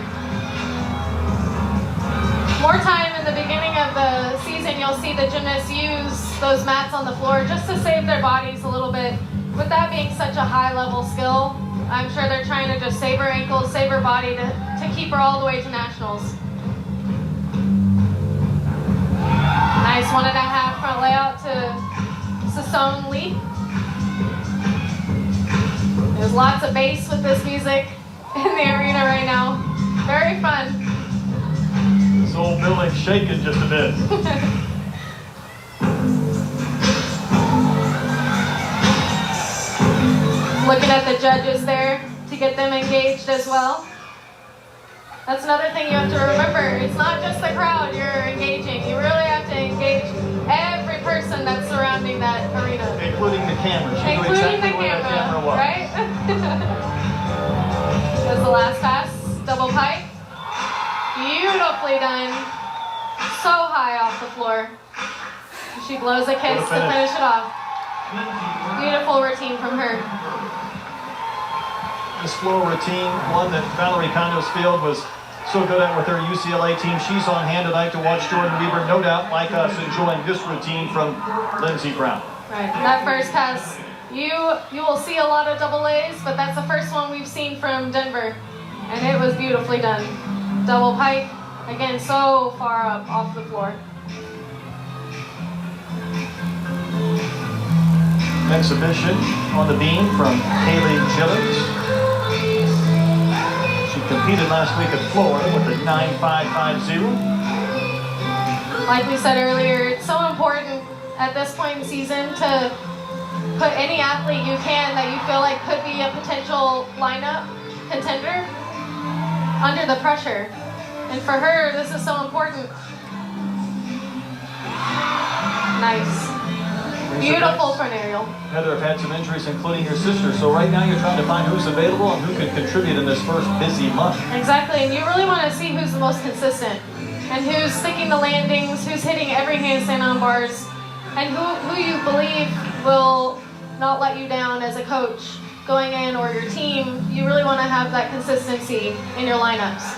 More time in the beginning of the season, you'll see the gymnasts use those mats on the floor just to save their bodies a little bit. With that being such a high level skill, I'm sure they're trying to just save her ankles, save her body to keep her all the way to nationals. Nice 1.5 front layout to Sassone leap. There's lots of bass with this music in the arena right now. Very fun. This whole building's shaking just a bit. Looking at the judges there to get them engaged as well. That's another thing you have to remember. It's not just the crowd you're engaging. You really have to engage every person that's surrounding that arena. Including the camera. She knew Including exactly the where that camera was. right? That's the last pass. Double pike. Beautifully done. So high off the floor. She blows a kiss to finish it off. Beautiful routine from her. This floor routine, one that Valerie Condosfield was so good at with her UCLA team. She's on hand tonight to watch Jordan Weaver, no doubt, like us, enjoying this routine from Lindsey Brown. Right, that first pass, you will see a lot of double A's, but that's the first one we've seen from Denver, and it was beautifully done. Double pike, again, so far up off the floor. Exhibition on the beam from Haley Gillett. She competed last week at Florida with a 9.550. Like we said earlier, it's so important at this point in the season to put any athlete you can that you feel like could be a potential lineup contender under the pressure. And for her, this is so important. Nice. Beautiful front aerial. Heather, have had some injuries, including your sister. So right now you're trying to find who's available and who can contribute in this first busy month. Exactly, and you really want to see who's the most consistent and who's sticking the landings, who's hitting every handstand on bars, and who you believe will not let you down as a coach going in or your team. You really want to have that consistency in your lineups.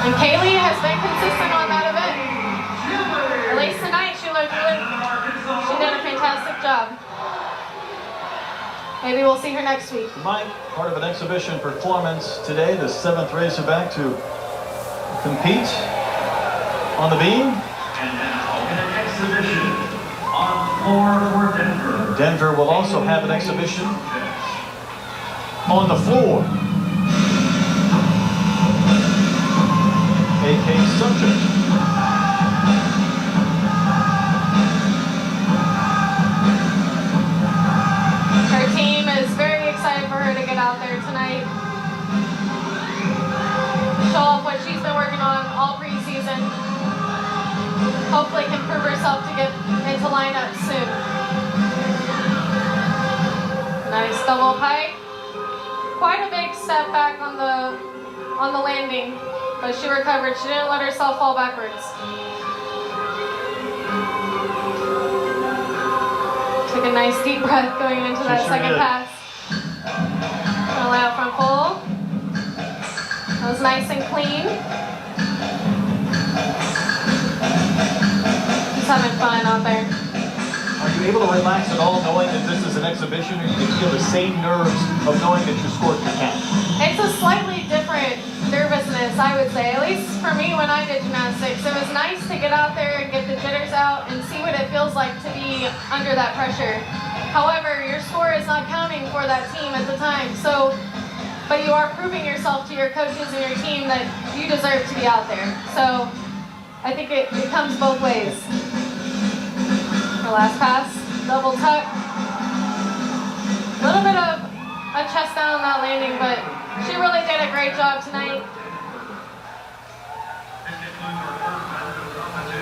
And Kaylee has been consistent on that event. At least tonight she did a fantastic job. Maybe we'll see her next week. Mike, part of an exhibition performance today, the 7th Razorback to compete on the beam. And now in an exhibition on floor for Denver. Denver will also have an exhibition on the floor. AK subject. Her team is very excited for her to get out there tonight. Show off what she's been working on all preseason. Hopefully can prove herself to get into lineup soon. Nice double pike. Quite a big step back on the landing, but she recovered. She didn't let herself fall backwards. Took a nice deep breath going into that second pass. Gonna lay out front full. That was nice and clean. Just having fun out there. Are you able to relax at all knowing that this is an exhibition, or you can feel the same nerves of knowing that you scored your count? It's a slightly different nervousness, I would say. At least for me when I did gymnastics, it was nice to get out there and get the jitters out and see what it feels like to be under that pressure. However, your score is not counting for that team at the time. But you are proving yourself to your coaches and your team that you deserve to be out there. So I think it comes both ways. Her last pass, double tuck. A little bit of a chest down on that landing, but she really did a great job tonight.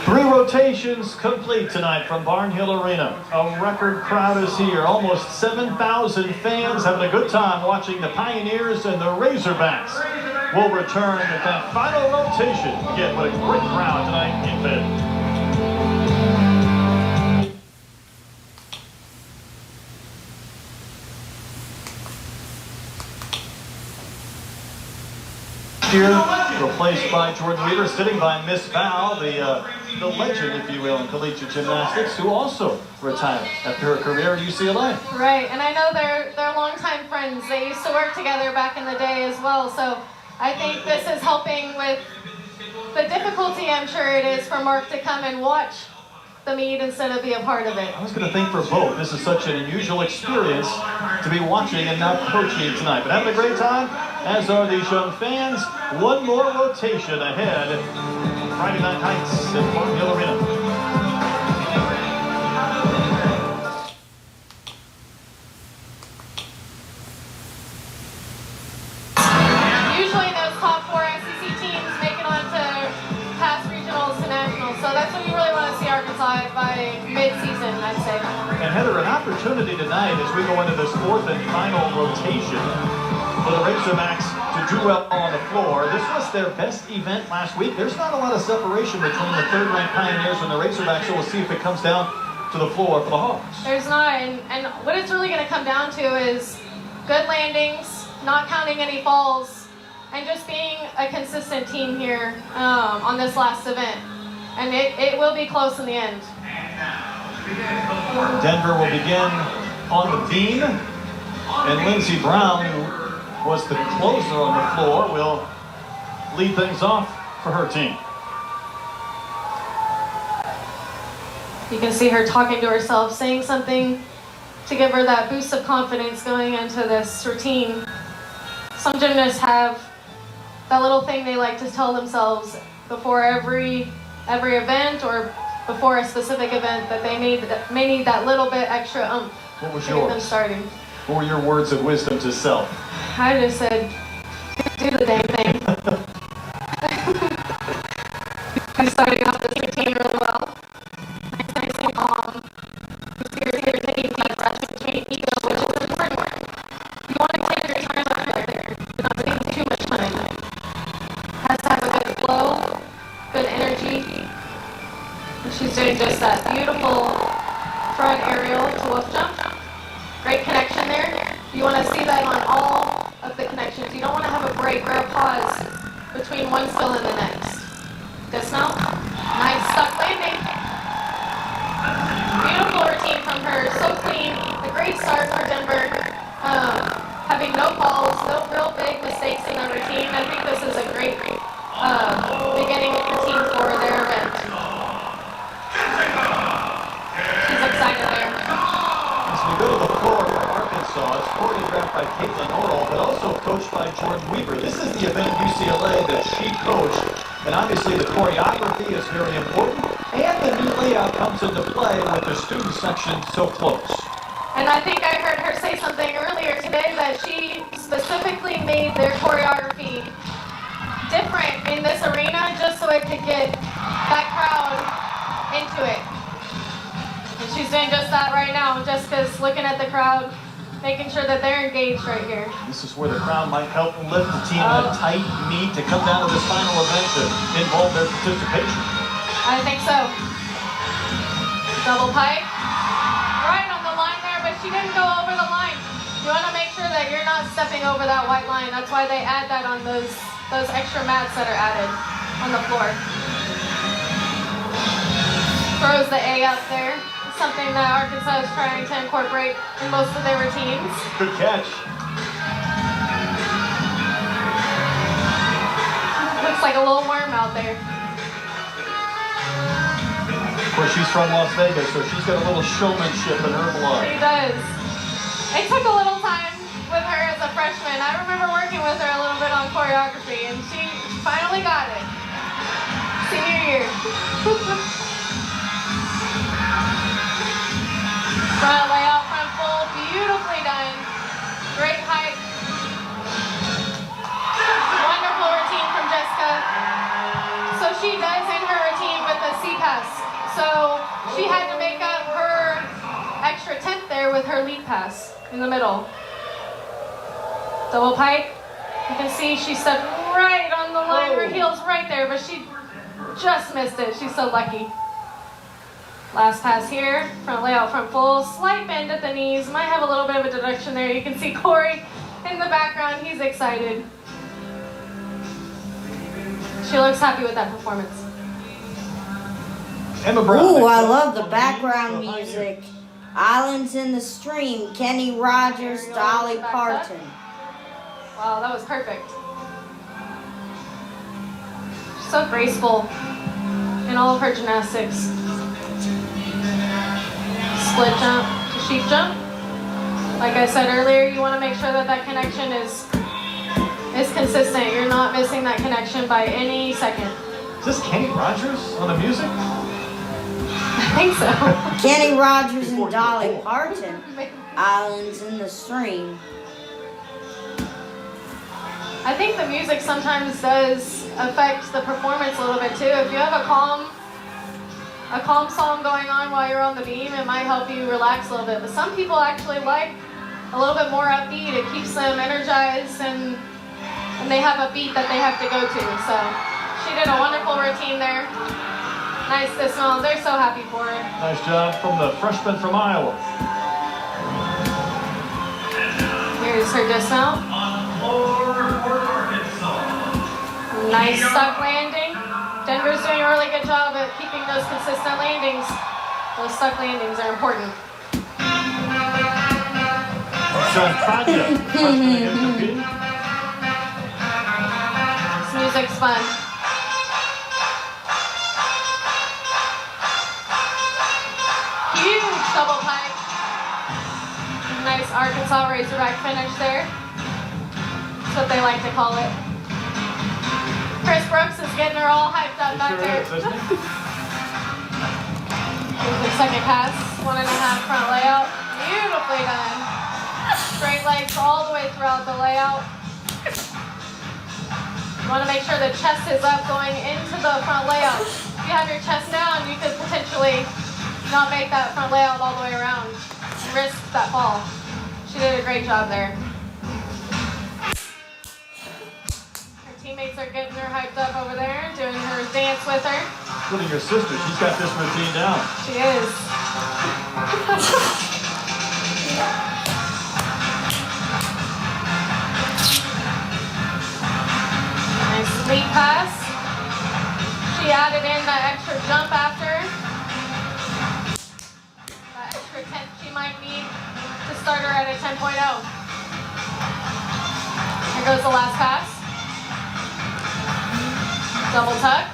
3 rotations complete tonight from Barnhill Arena. A record crowd is here. Almost 7,000 fans having a good time watching the Pioneers and the Razorbacks. We'll return with that final rotation. Again, what a great crowd tonight in bed. Year, replaced by Jordan Weaver, sitting by Miss Val, the legend, if you will, in collegiate gymnastics, who also retired after her career at UCLA. Right, and I know they're longtime friends. They used to work together back in the day as well, so I think this is helping with the difficulty I'm sure it is for Mark to come and watch the meet instead of be a part of it. I was going to think for both. This is such an unusual experience to be watching and not coaching tonight. But having a great time, as are these young fans. One more rotation ahead. Friday Night Heights at Barnhill Arena. Usually those top 4 SEC teams make it on to past regionals to nationals. So that's when you really want to see Arkansas by mid-season, I'd say. And Heather, an opportunity tonight as we go into this 4th and final rotation for the Razorbacks to do well on the floor. This was their best event last week. There's not a lot of separation between the 3rd-ranked Pioneers and the Razorbacks, so we'll see if it comes down to the floor for the Hawks. There's not, and what it's really going to come down to is good landings, not counting any falls, and just being a consistent team here on this last event. And it will be close in the end. Denver will begin on the beam, and Lindsey Brown, who was the closer on the floor, will lead things off for her team. You can see her talking to herself, saying something to give her that boost of confidence going into this routine. Some gymnasts have that little thing they like to tell themselves before every event or before a specific event that they may need that little bit extra oomph What was to get them yours? starting. What were your words of wisdom to self? I just said, do the damn thing. I'm starting off this routine really well. She's doing just that beautiful front aerial to wolf jump. Great connection there. You want to see that on all of the connections. You don't want to have a break or a pause between one skill and the next. Dismount. Nice stuck landing. Beautiful routine from her. So clean. A great start for Denver. Having no falls, no real big mistakes in the routine. I think this is a great beginning routine for their event. She's excited there. As we go to the floor for Arkansas, it's choreographed by Caitlin Orrell, but also coached by George Weaver. This is the event at UCLA that she coached, and obviously the choreography is very important, and the new layout comes into play with the student section so close. And I think I heard her say something earlier today that she specifically made their choreography different in this arena just so it could get that crowd into it. And she's doing just that right now. Jessica's looking at the crowd, making sure that they're engaged right here. This is where the crowd might help lift the team in a tight knee to come down to this final event to involve their participation. I think so. Double pike. Right on the line there, but she didn't go over the line. You want to make sure that you're not stepping over that white line. That's why they add that on those extra mats that are added on the floor. Throws the A up there. Something that Arkansas is trying to incorporate in most of their routines. Good catch. Looks like a little worm out there. Of course, she's from Las Vegas, so she's got a little showmanship in her blood. She does. It took a little time with her as a freshman. I remember working with her a little bit on choreography, and she finally got it. Senior year. Front layout, front full, beautifully done. Great height. Wonderful routine from Jessica. So she does in her routine with the C-pass. So she had to make up her extra 10th there with her lead pass in the middle. Double pike. You can see she stepped right on the line. Her heel's right there, but she just missed it. She's so lucky. Last pass here, front layout, front full, slight bend at the knees, might have a little bit of a deduction there. You can see Corey in the background, he's excited. She looks happy with that performance. Emma Brown. Ooh, I love the background music. Islands in the Stream, Kenny Rogers, Dolly Parton. Wow, that was perfect. She's so graceful in all of her gymnastics. Split jump to sheep jump. Like I said earlier, you want to make sure that that connection is consistent. You're not missing that connection by any second. Is this Kenny Rogers on the music? I think so. Kenny Rogers and Dolly Parton, Islands in the Stream. I think the music sometimes does affect the performance a little bit too. If you have a calm song going on while you're on the beam, it might help you relax a little bit. But some people actually like a little bit more upbeat. It keeps them energized and they have a beat that they have to go to. So she did a wonderful routine there. Nice dismount. They're so happy for her. Nice job from the freshman from Iowa. Here's her dismount. Nice stuck landing. Denver's doing a really good job at keeping those consistent landings. Those stuck landings are important. Sean Tanya, freshman against the beat. This music's fun. Huge double pike. Nice Arkansas Razorback finish there. That's what they like to call it. Chris Brooks is getting her all hyped up back there. Sure is, isn't he? Here's her second pass. 1.5 front layout. Beautifully done. Straight legs all the way throughout the layout. You want to make sure the chest is up going into the front layout. If you have your chest down, you could potentially not make that front layout all the way around. Risk that fall. She did a great job there. Her teammates are getting her hyped up over there, doing her dance with her. Including your sister. She's got this routine down. She is. Nice lead pass. She added in that extra jump after. That extra 10 she might need to start her at a 10.0. Here goes the last pass. Double tuck.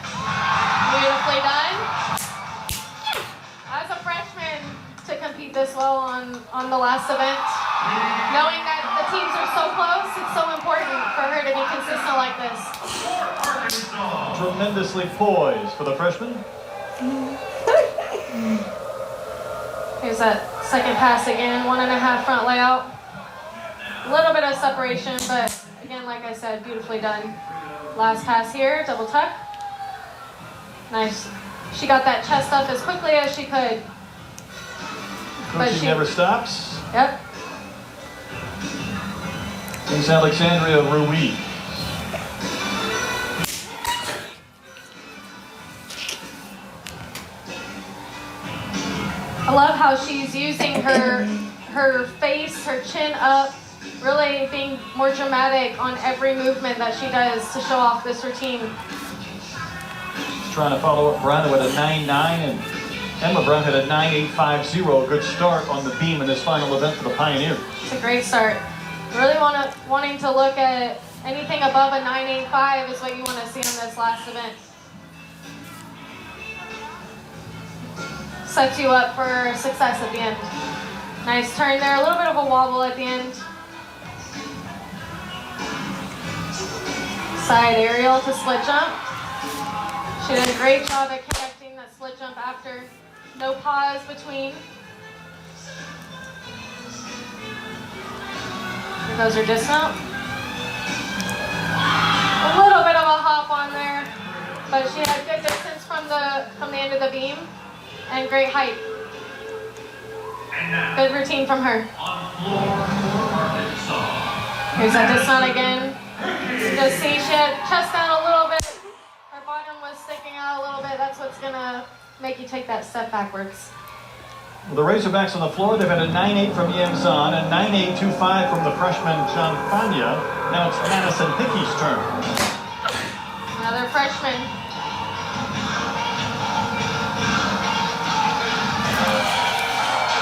Beautifully done. As a freshman, to compete this well on the last event, knowing that the teams are so close, it's so important for her to be consistent like this. Tremendously poised for the freshman. Here's that second pass again, 1.5 front layout. A little bit of separation, but again, like I said, beautifully done. Last pass here, double tuck. Nice. She got that chest up as quickly as she could. But She never stops. Yep. Here's Alexandria Ruiz. I love how she's using her face, her chin up, really being more dramatic on every movement that she does to show off this routine. She's trying to follow up Brenda with a 9.9, and Emma Brown had a 9.850. A good start on the beam in this final event for the Pioneers. It's a great start. Really wanting to look at anything above a 9.85 is what you want to see on this last event. Sets you up for success at the end. Nice turn there, a little bit of a wobble at the end. Side aerial to split jump. She did a great job at connecting that split jump after. No pause between. Here goes her dismount. A little bit of a hop on there, but she had good distance from the end of the beam and great height. Good routine from her. Here's that dismount again. Just see she had chest down a little bit. Her bottom was sticking out a little bit. That's what's gonna make you take that step backwards. Well, the Razorbacks on the floor, they've had a 9.8 from Yemzan, a 9.825 from the freshman John Fania. Now it's Madison Hickey's turn. Another freshman.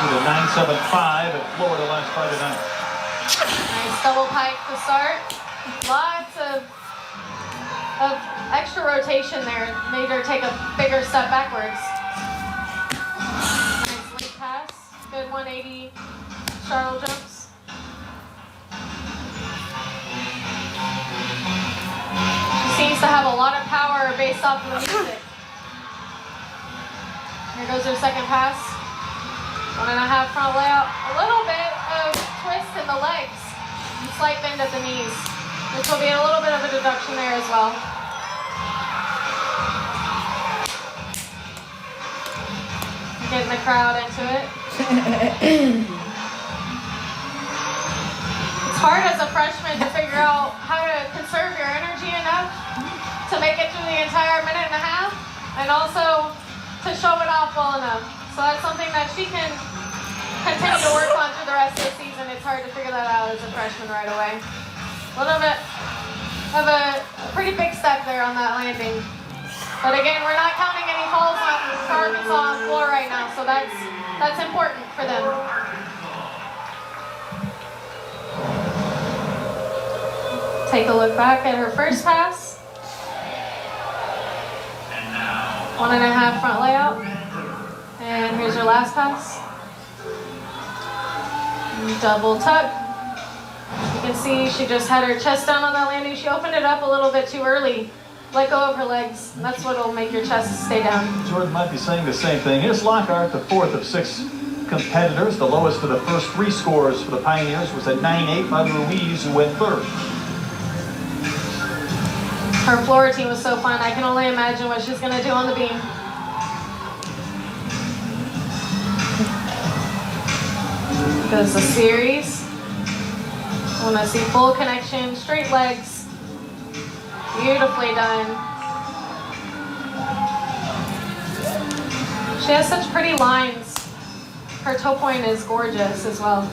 With a 9.75 at Florida last Friday night. Nice double pike to start. Lots of extra rotation there. Made her take a bigger step backwards. Nice lead pass. Good 180 startle jumps. She seems to have a lot of power based off of the music. Here goes her second pass. 1.5 front layout. A little bit of twist in the legs. And slight bend at the knees. Which will be a little bit of a deduction there as well. Getting the crowd into it. It's hard as a freshman to figure out how to conserve your energy enough to make it through the entire 1.5 minutes and also to show it off well enough. So that's something that she can continue to work on through the rest of the season. It's hard to figure that out as a freshman right away. A little bit of a pretty big step there on that landing. But again, we're not counting any falls for Arkansas on the floor right now, so that's important for them. Take a look back at her first pass. 1.5 front layout. And here's her last pass. Double tuck. You can see she just had her chest down on that landing. She opened it up a little bit too early. Let go of her legs. That's what will make your chest stay down. Jordan might be saying the same thing. Here's Lockhart, the fourth of 6 competitors. The lowest of the first 3 scores for the Pioneers was a 9.8 by Ruiz, who went third. Her floor routine was so fun. I can only imagine what she's going to do on the beam. Goes the series. I want to see full connection, straight legs. Beautifully done. She has such pretty lines. Her toe point is gorgeous as well.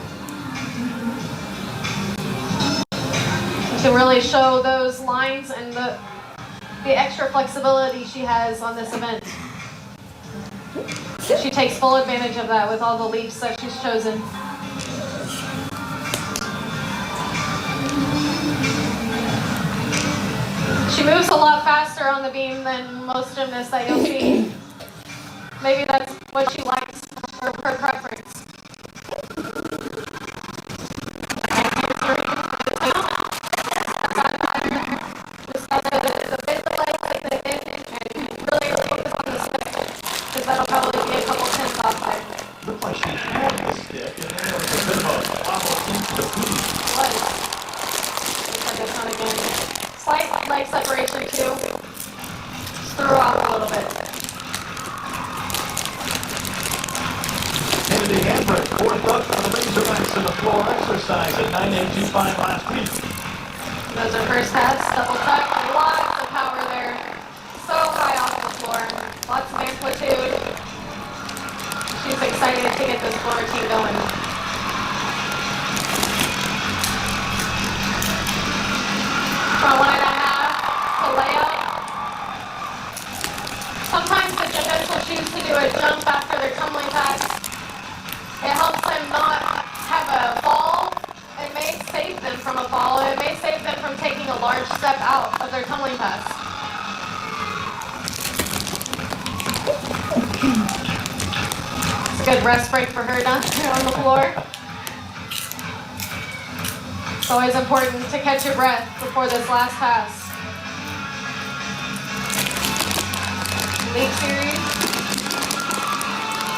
You can really show those lines and the extra flexibility she has on this event. She takes full advantage of that with all the leaps that she's chosen. She moves a lot faster on the beam than most gymnasts that you'll see. Maybe that's what she likes, or her preference. Just got the bit of legs like they did and really focus on the stick, because that'll probably be a couple tenths off there. Looked like she had the stick, and then there was a bit of a wobble into the boot. Was. Looks like it's not again. Slight leg separation too. Just threw off a little bit. Kennedy Hambrick, fourth up on the Razorbacks in the floor exercise at 9.825 last week. Those are first pass, double tuck, lots of power there. So high off the floor, lots of amplitude. She's excited to get this floor routine going. Front 1.5 to layout. Sometimes the gymnasts will choose to do a jump after their tumbling pass. It helps them not have a fall. It may save them from a fall. It may save them from taking a large step out of their tumbling pass. It's a good rest break for her down there on the floor. It's always important to catch your breath before this last pass. Leap series.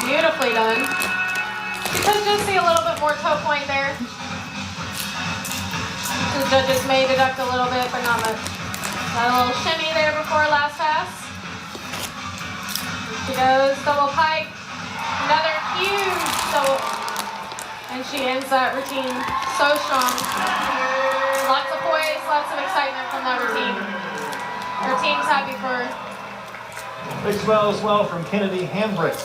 Beautifully done. You could just see a little bit more toe point there. The judges may deduct a little bit, but not much. Got a little shimmy there before last pass. Here she goes, double pike. Another huge double. And she ends that routine so strong. Lots of poise, lots of excitement from that routine. Her team's happy for her. Big swell as well from Kennedy Hambrick.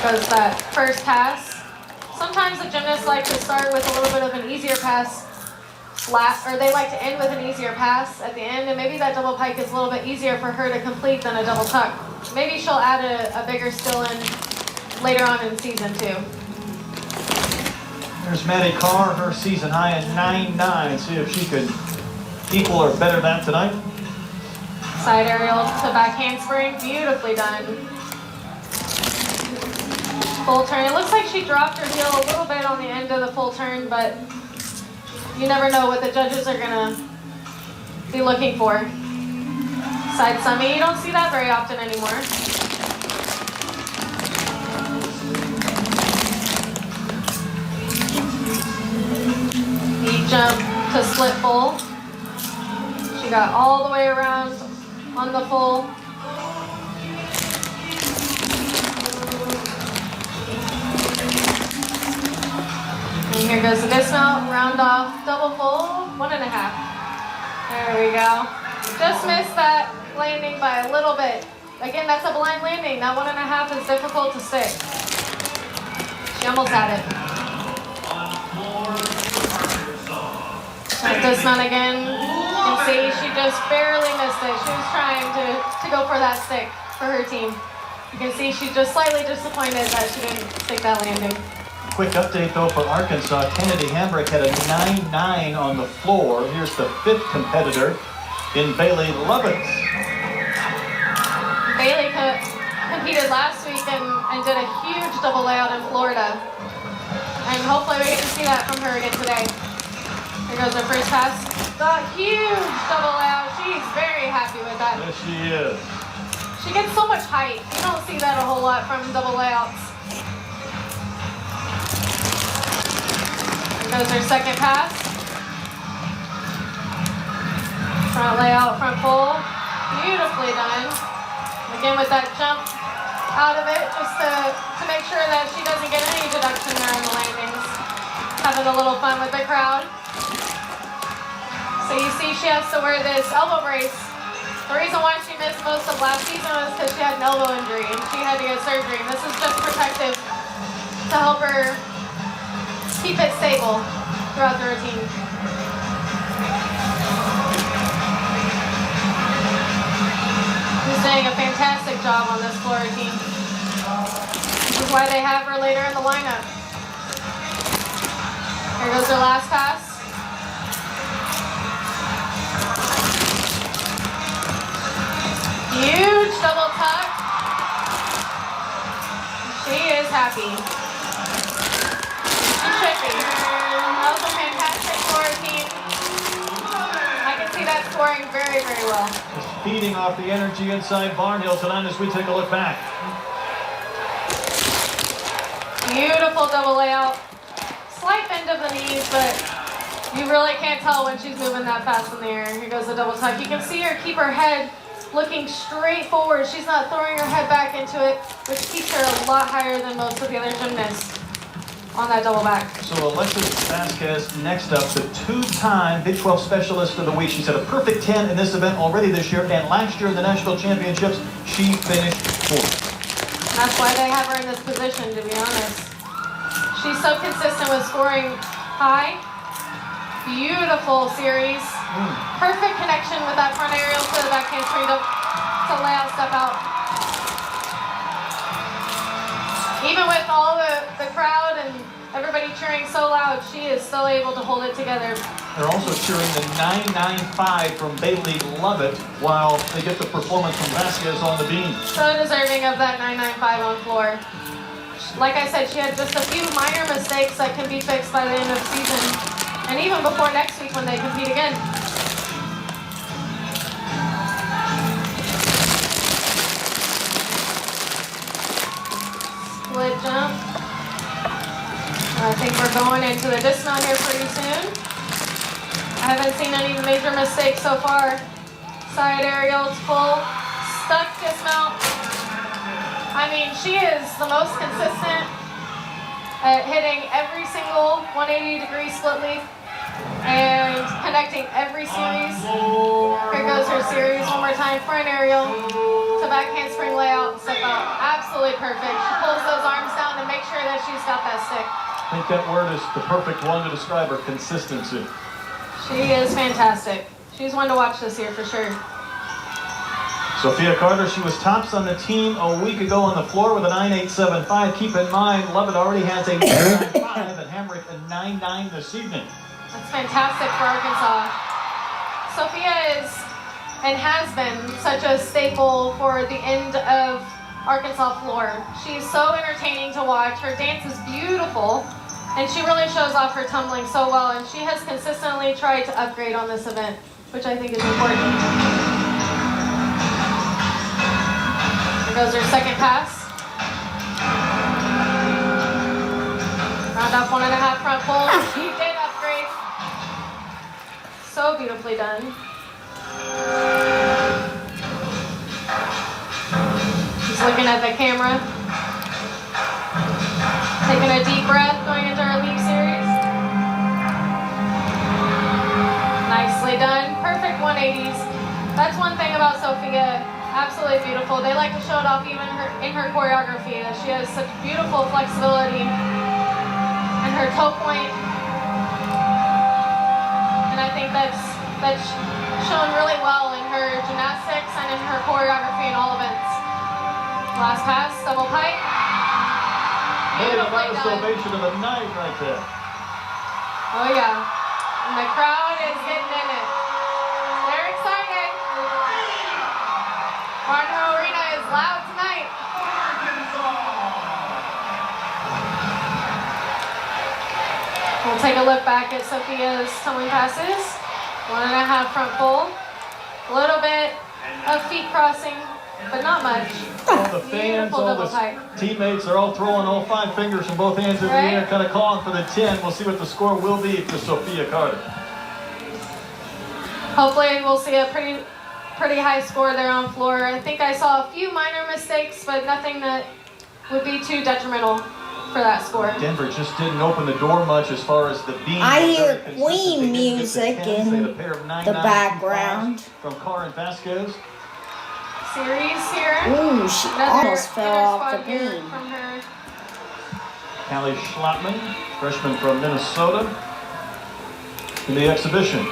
Goes that first pass. Sometimes the gymnasts like to start with a little bit of an easier pass, or they like to end with an easier pass at the end, and maybe that double pike is a little bit easier for her to complete than a double tuck. Maybe she'll add a bigger skill in later on in season 2. There's Maddie Carr, her season high at 9.9. See if she could equal or better that tonight. Side aerial to back handspring, beautifully done. Full turn. It looks like she dropped her heel a little bit on the end of the full turn, but you never know what the judges are gonna be looking for. Side summy, you don't see that very often anymore. Knee jump to split full. She got all the way around on the full. And here goes the dismount, round off, double full, 1.5. There we go. Just missed that landing by a little bit. Again, that's a blind landing. That 1.5 is difficult to stick. She almost had it. That dismount again. You can see she just barely missed it. She was trying to go for that stick for her team. You can see she's just slightly disappointed that she didn't stick that landing. Quick update though for Arkansas. Kennedy Hambrick had a 9.9 on the floor. Here's the 5th competitor in Bailey Lovitz. Bailey competed last week and did a huge double layout in Florida. And hopefully we get to see that from her again today. Here goes her first pass. The huge double layout. She's very happy with that. Yes, she is. She gets so much height. You don't see that a whole lot from double layouts. Here goes her second pass. Front layout, front full. Beautifully done. Again with that jump out of it, just to make sure that she doesn't get any deduction there on the landings. Having a little fun with the crowd. So you see she has to wear this elbow brace The reason why she missed most of last season was because she had an elbow injury and she had to get surgery. And this is just protective to help her keep it stable throughout the routine. She's doing a fantastic job on this floor routine. This is why they have her later in the lineup. Here goes her last pass. Huge double tuck. She is happy. She should be. That was a fantastic floor routine. I can see that scoring very, very well. Just feeding off the energy inside Barnhill tonight as we take a look back. Beautiful double layout. Slight bend of the knees, but you really can't tell when she's moving that fast in the air. Here goes the double tuck. You can see her keep her head looking straight forward. She's not throwing her head back into it, which keeps her a lot higher than most of the other gymnasts on that double back. So Alexis Vasquez next up, the two-time Big 12 Specialist of the Week. She's had a perfect 10 in this event already this year, and last year in the National Championships, she finished fourth. That's why they have her in this position, to be honest. She's so consistent with scoring high. Beautiful series. Perfect connection with that front aerial to the back handspring to lay out, step out. Even with all the crowd and everybody cheering so loud, she is still able to hold it together. They're also cheering the 995 from Bailey Lovett while they get the performance from Vasquez on the beam. So deserving of that 995 on floor. Like I said, she had just a few minor mistakes that can be fixed by the end of the season. And even before next week when they compete again. Split jump. I think we're going into the dismount here pretty soon. I haven't seen any major mistakes so far. Side aerial, it's full. Stuck dismount. I mean, she is the most consistent at hitting every single 180-degree split leap and connecting every series. Here goes her series one more time. Front aerial to back handspring layout, step out. Absolutely perfect. She pulls those arms down to make sure that she's got that stick. I think that word is the perfect one to describe her, consistency. She is fantastic. She's one to watch this year for sure. Sophia Carter, she was tops on the team a week ago on the floor with a 9.875. Keep in mind, Lovett already has a 9.95 and Hamrick a 9.9 this evening. That's fantastic for Arkansas. Sophia is and has been such a staple for the end of Arkansas floor. She's so entertaining to watch. Her dance is beautiful, and she really shows off her tumbling so well, and she has consistently tried to upgrade on this event, which I think is important. Here goes her second pass. Round off 1.5 front pull. She did upgrade. So beautifully done. She's looking at the camera. Taking a deep breath, going into her leap series. Nicely done. Perfect 180s. That's one thing about Sophia. Absolutely beautiful. They like to show it off even in her choreography. That she has such beautiful flexibility in her toe point. And I think that's shown really well in her gymnastics and in her choreography in all events. Last pass, double pike. Beautifully done. Salvation of the night right there. Oh yeah. And the crowd is getting in it. They're excited. Barnhill Arena is loud tonight. We'll take a look back at Sophia's tumbling passes. 1.5 front full. A little bit of feet crossing, but not much. All the fans, Beautiful all double the pike. teammates are all throwing all 5 fingers from both hands in the air, kind of calling for the 10. We'll see what the score will be for Sophia Carter. Hopefully we'll see a pretty high score there on floor. I think I saw a few minor mistakes, but nothing that would be too detrimental for that score. Denver just didn't open the door much as far as the beam. I hear Very Queen consistent. They didn't get music to 10, in they had a pair of 9-9 the background. from Carr and Vasquez. Series here. Ooh, she Another almost fell off the inner squat here beam. from her. Callie Schlattman, freshman from Minnesota, in the exhibition.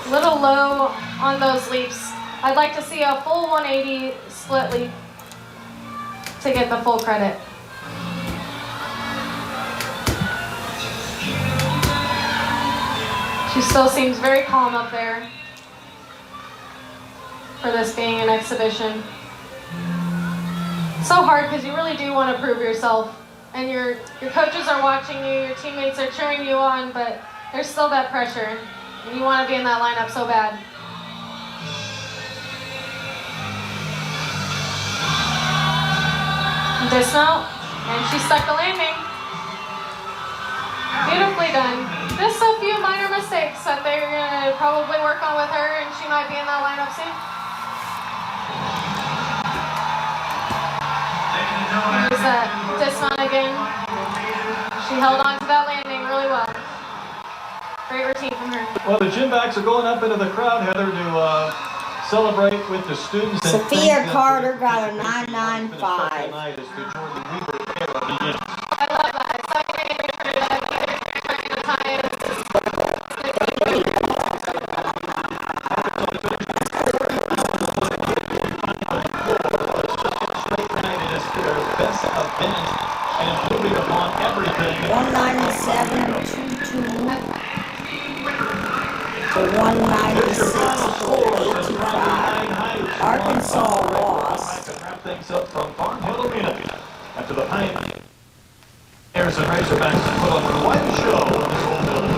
A little low on those leaps. I'd like to see a full 180 split leap to get the full credit. She still seems very calm up there for this being an exhibition. So hard because you really do want to prove yourself, and your coaches are watching you, your teammates are cheering you on, but there's still that pressure, and you want to be in that lineup so bad. Dismount, and she stuck the landing. Beautifully done. Just a few minor mistakes that they're going to probably work on with her, and she might be in that lineup soon. There's that dismount again. She held on to that landing really well. Great routine from her. Well, the gym backs are going up into the crowd, Heather, to celebrate with the students. And Sophia thank them Carter for got a the participation. It's been a special 995. night as the Jordan Weaver era begins. I love that. Second name for that. Trying to tie it. Straight night, it is their best event and improving upon everything. 197.22 to 196.85. Arkansas lost. To wrap things up from Barnhill Arena after the Pioneers and Razorbacks put on quite a show in this old building.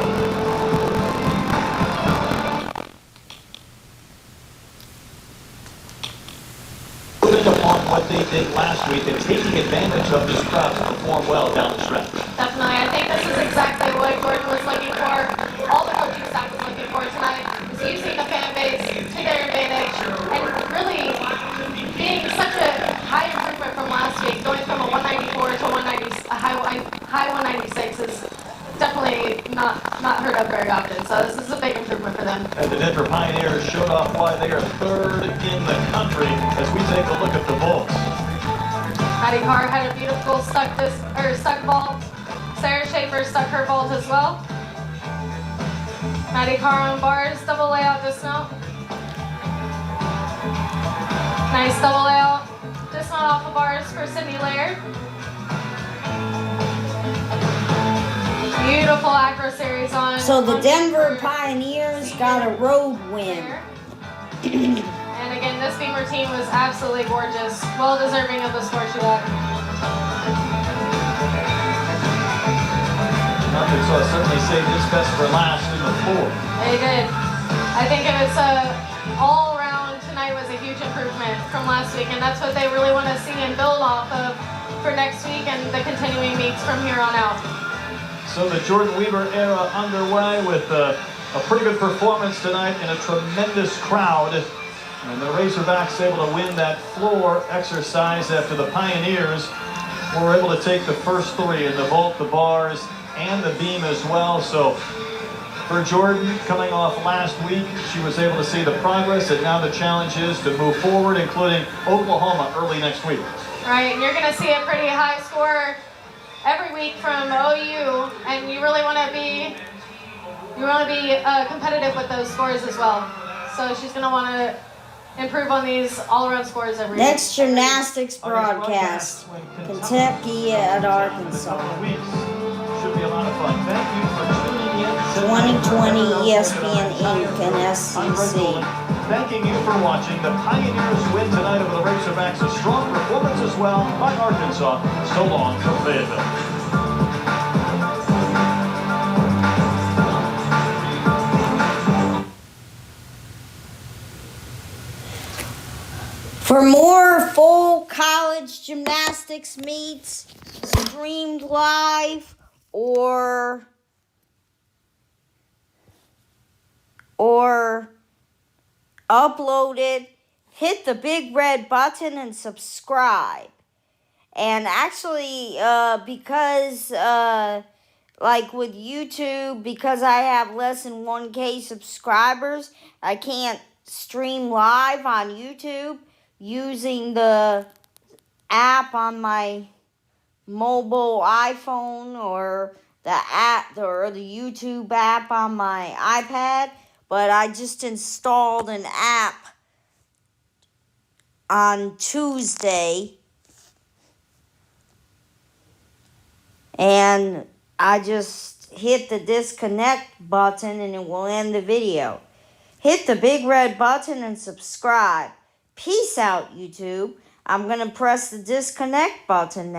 Building upon what they did last week and taking advantage of this crowd to perform well down the stretch. Definitely. I think this is exactly what Jordan was looking for. All the coaching staff was looking for tonight. Is using the fan base to their advantage and really being such a high improvement from last week. Going from a 194 to a high 196 is definitely not heard of very often. So this is a big improvement for them. And the Denver Pioneers showed off why they are third in the country as we take a look at the vaults. Maddie Carr had a beautiful stuck vault. Sarah Schaefer stuck her vault as well. Maddie Carr on bars, double layout dismount. Nice double layout dismount off the bars for Sydney Laird. Beautiful acro series on. So the Denver Pioneers got a road win. And again, this beam routine was absolutely gorgeous. Well deserving of the score she got. Arkansas certainly saved its best for last in the fourth. They did. I think it was all around tonight was a huge improvement from last week, and that's what they really want to see and build off of for next week and the continuing meets from here on out. So the Jordan Weaver era underway with a pretty good performance tonight in a tremendous crowd. And the Razorbacks able to win that floor exercise after the Pioneers were able to take the first three in the vault, the bars, and the beam as well. So for Jordan, coming off last week, she was able to see the progress, and now the challenge is to move forward, including Oklahoma early next week. Right, and you're going to see a pretty high score every week from OU, and you really want to be competitive with those scores as well. So she's going to want to improve on these all-around scores every week. Next gymnastics broadcast, Kentucky at Arkansas. Should be a lot of fun. Thank you for tuning in. 2020 ESPN Inc. and SEC. Thanking you for watching. The Pioneers win tonight over the Razorbacks. A strong performance as well by Arkansas. So long from Fayetteville. For more full college gymnastics meets, streamed live or uploaded, hit the big red button and subscribe. And actually, because like with YouTube, because I have less than 1K subscribers, I can't stream live on YouTube using the app on my mobile iPhone or the app or the YouTube app on my iPad. But I just installed an app on Tuesday, and I just hit the disconnect button and it will end the video. Hit the big red button and subscribe. Peace out, YouTube. I'm going to press the disconnect button now.